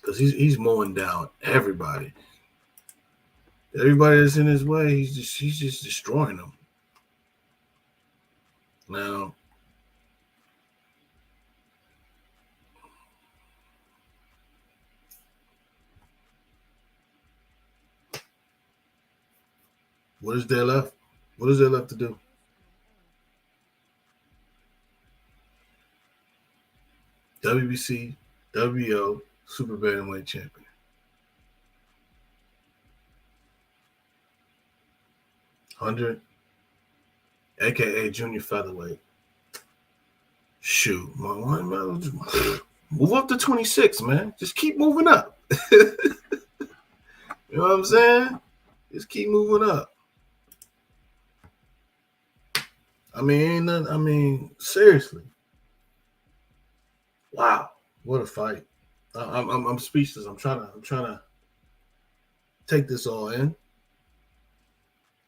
Because he's mowing down everybody. Everybody that's in his way, he's just destroying them. Now, what is there left? What is there left to do? WBC, WBO, Super Bantamweight champion. 100, aka Junior Featherweight. Shoot, man, move up to 26, man. Just keep moving up. You know what I'm saying? Just keep moving up. I mean, seriously. Wow, what a fight! I'm speechless. I'm trying to take this all in.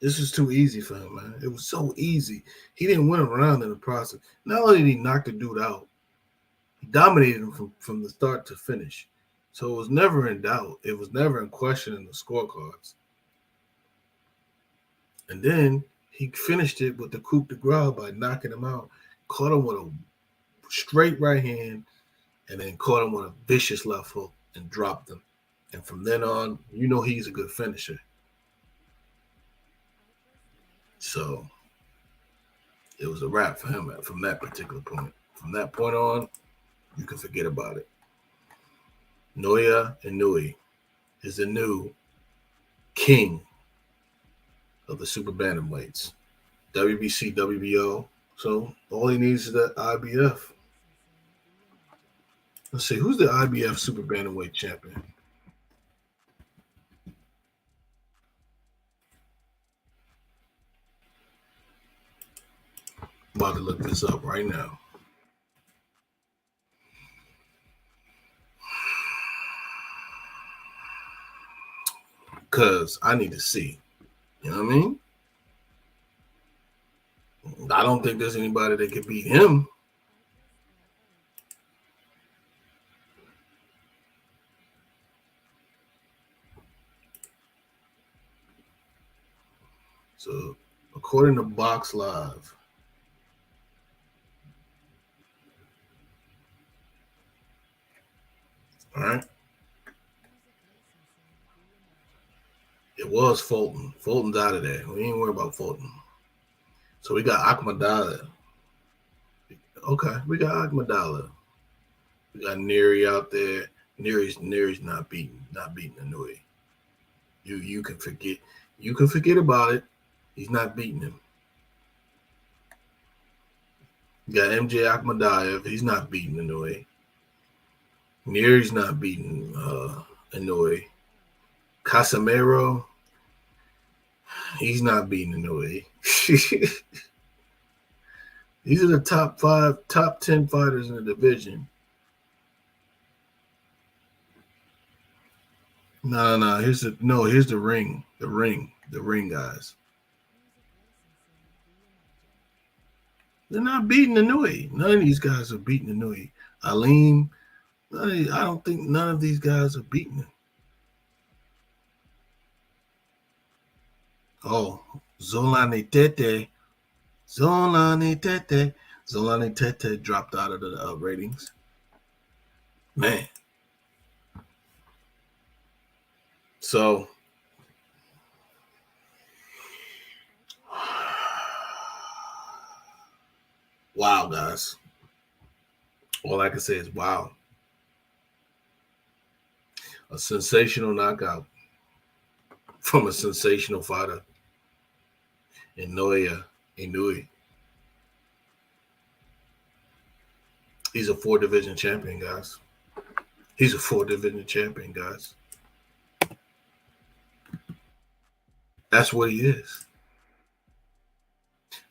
This is too easy for him, man. It was so easy. He didn't win a round in the process. Not only did he knock the dude out, he dominated him from the start to finish. So it was never in doubt. It was never in question in the scorecards. And then he finished it with the coup de grace by knocking him out, caught him with a straight right hand, and then caught him with a vicious left hook and dropped him. And from then on, you know he's a good finisher. So it was a wrap for him from that particular point. From that point on, you can forget about it. Inoue is the new king of the super bantamweights. WBC, WBO. So all he needs is that IBF. Let's see, who's the IBF super bantamweight champion? I'm about to look this up right now. Because I need to see. You know what I mean? I don't think there's anybody that could beat him. So, according to Box Live, all right, it was Fulton. Fulton's out of there. We ain't worried about Fulton. So we got Akmadala. Okay, we got Akmadala. We got Neri out there. Neri's not beating Inoue. You can forget. You can forget about it. He's not beating him. You got MJ Akhmadayev. He's not beating Inoue. Neri's not beating Inoue. Casemiro. He's not beating Inoue. These are the top 10 fighters in the division. No. Here's the ring. The ring guys. They're not beating Inoue. None of these guys are beating Inoue. Aleem, I don't think none of these guys are beating him. Oh, Zolani Tete. Zolani Tete. Zolani Tete dropped out of the ratings. Man. So, wow, guys. All I can say is wow. A sensational knockout from a sensational fighter, Inoue. He's a 4-division champion, guys. He's a 4-division champion, guys. That's what he is.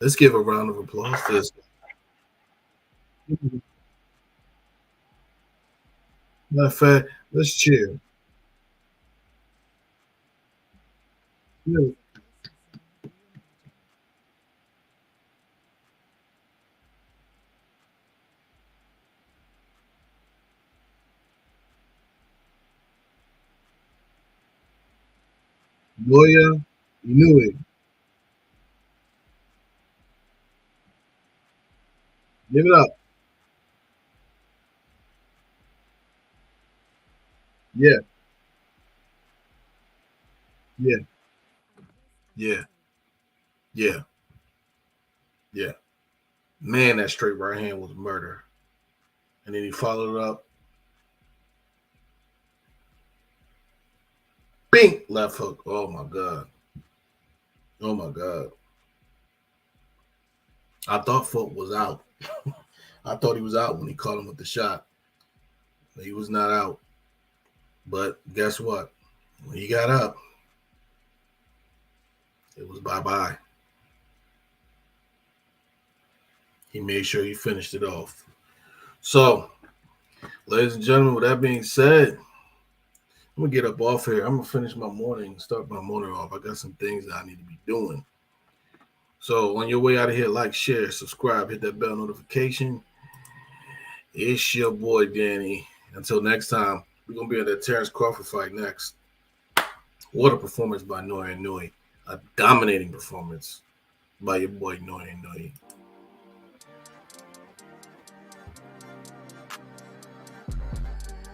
Let's give a round of applause to this. Matter of fact, let's cheer. Yeah. Lawyer, Inoue. Give it up. Yeah, yeah, yeah, yeah, yeah. Man, that straight right hand was murder. And then he followed up. Bing! Left hook. Oh my God. Oh my God. I thought Fulton was out. I thought he was out when he caught him with the shot. He was not out. But guess what? When he got up, it was bye-bye. He made sure he finished it off. So, ladies and gentlemen, with that being said, I'm going to get up off here. I'm going to finish my morning, start my morning off. I got some things that I need to be doing. So, on your way out of here, like, share, subscribe, hit that bell notification. It's your boy, Danny. Until next time, we're going to be at that Terrence Crawford fight next. What a performance by Inoue. A dominating performance by your boy, Inoue.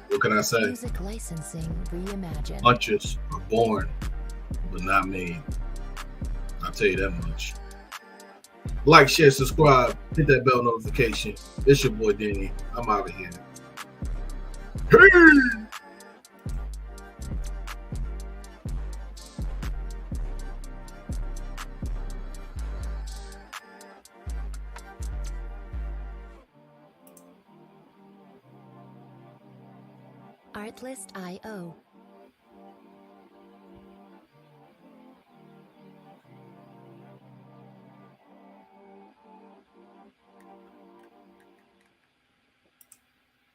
What can I say? Music licensing reimagined. Punches are born, but not made. I'll tell you that much. Like, share, subscribe, hit that bell notification. It's your boy, Danny. I'm out of here. Hey! Artlist.io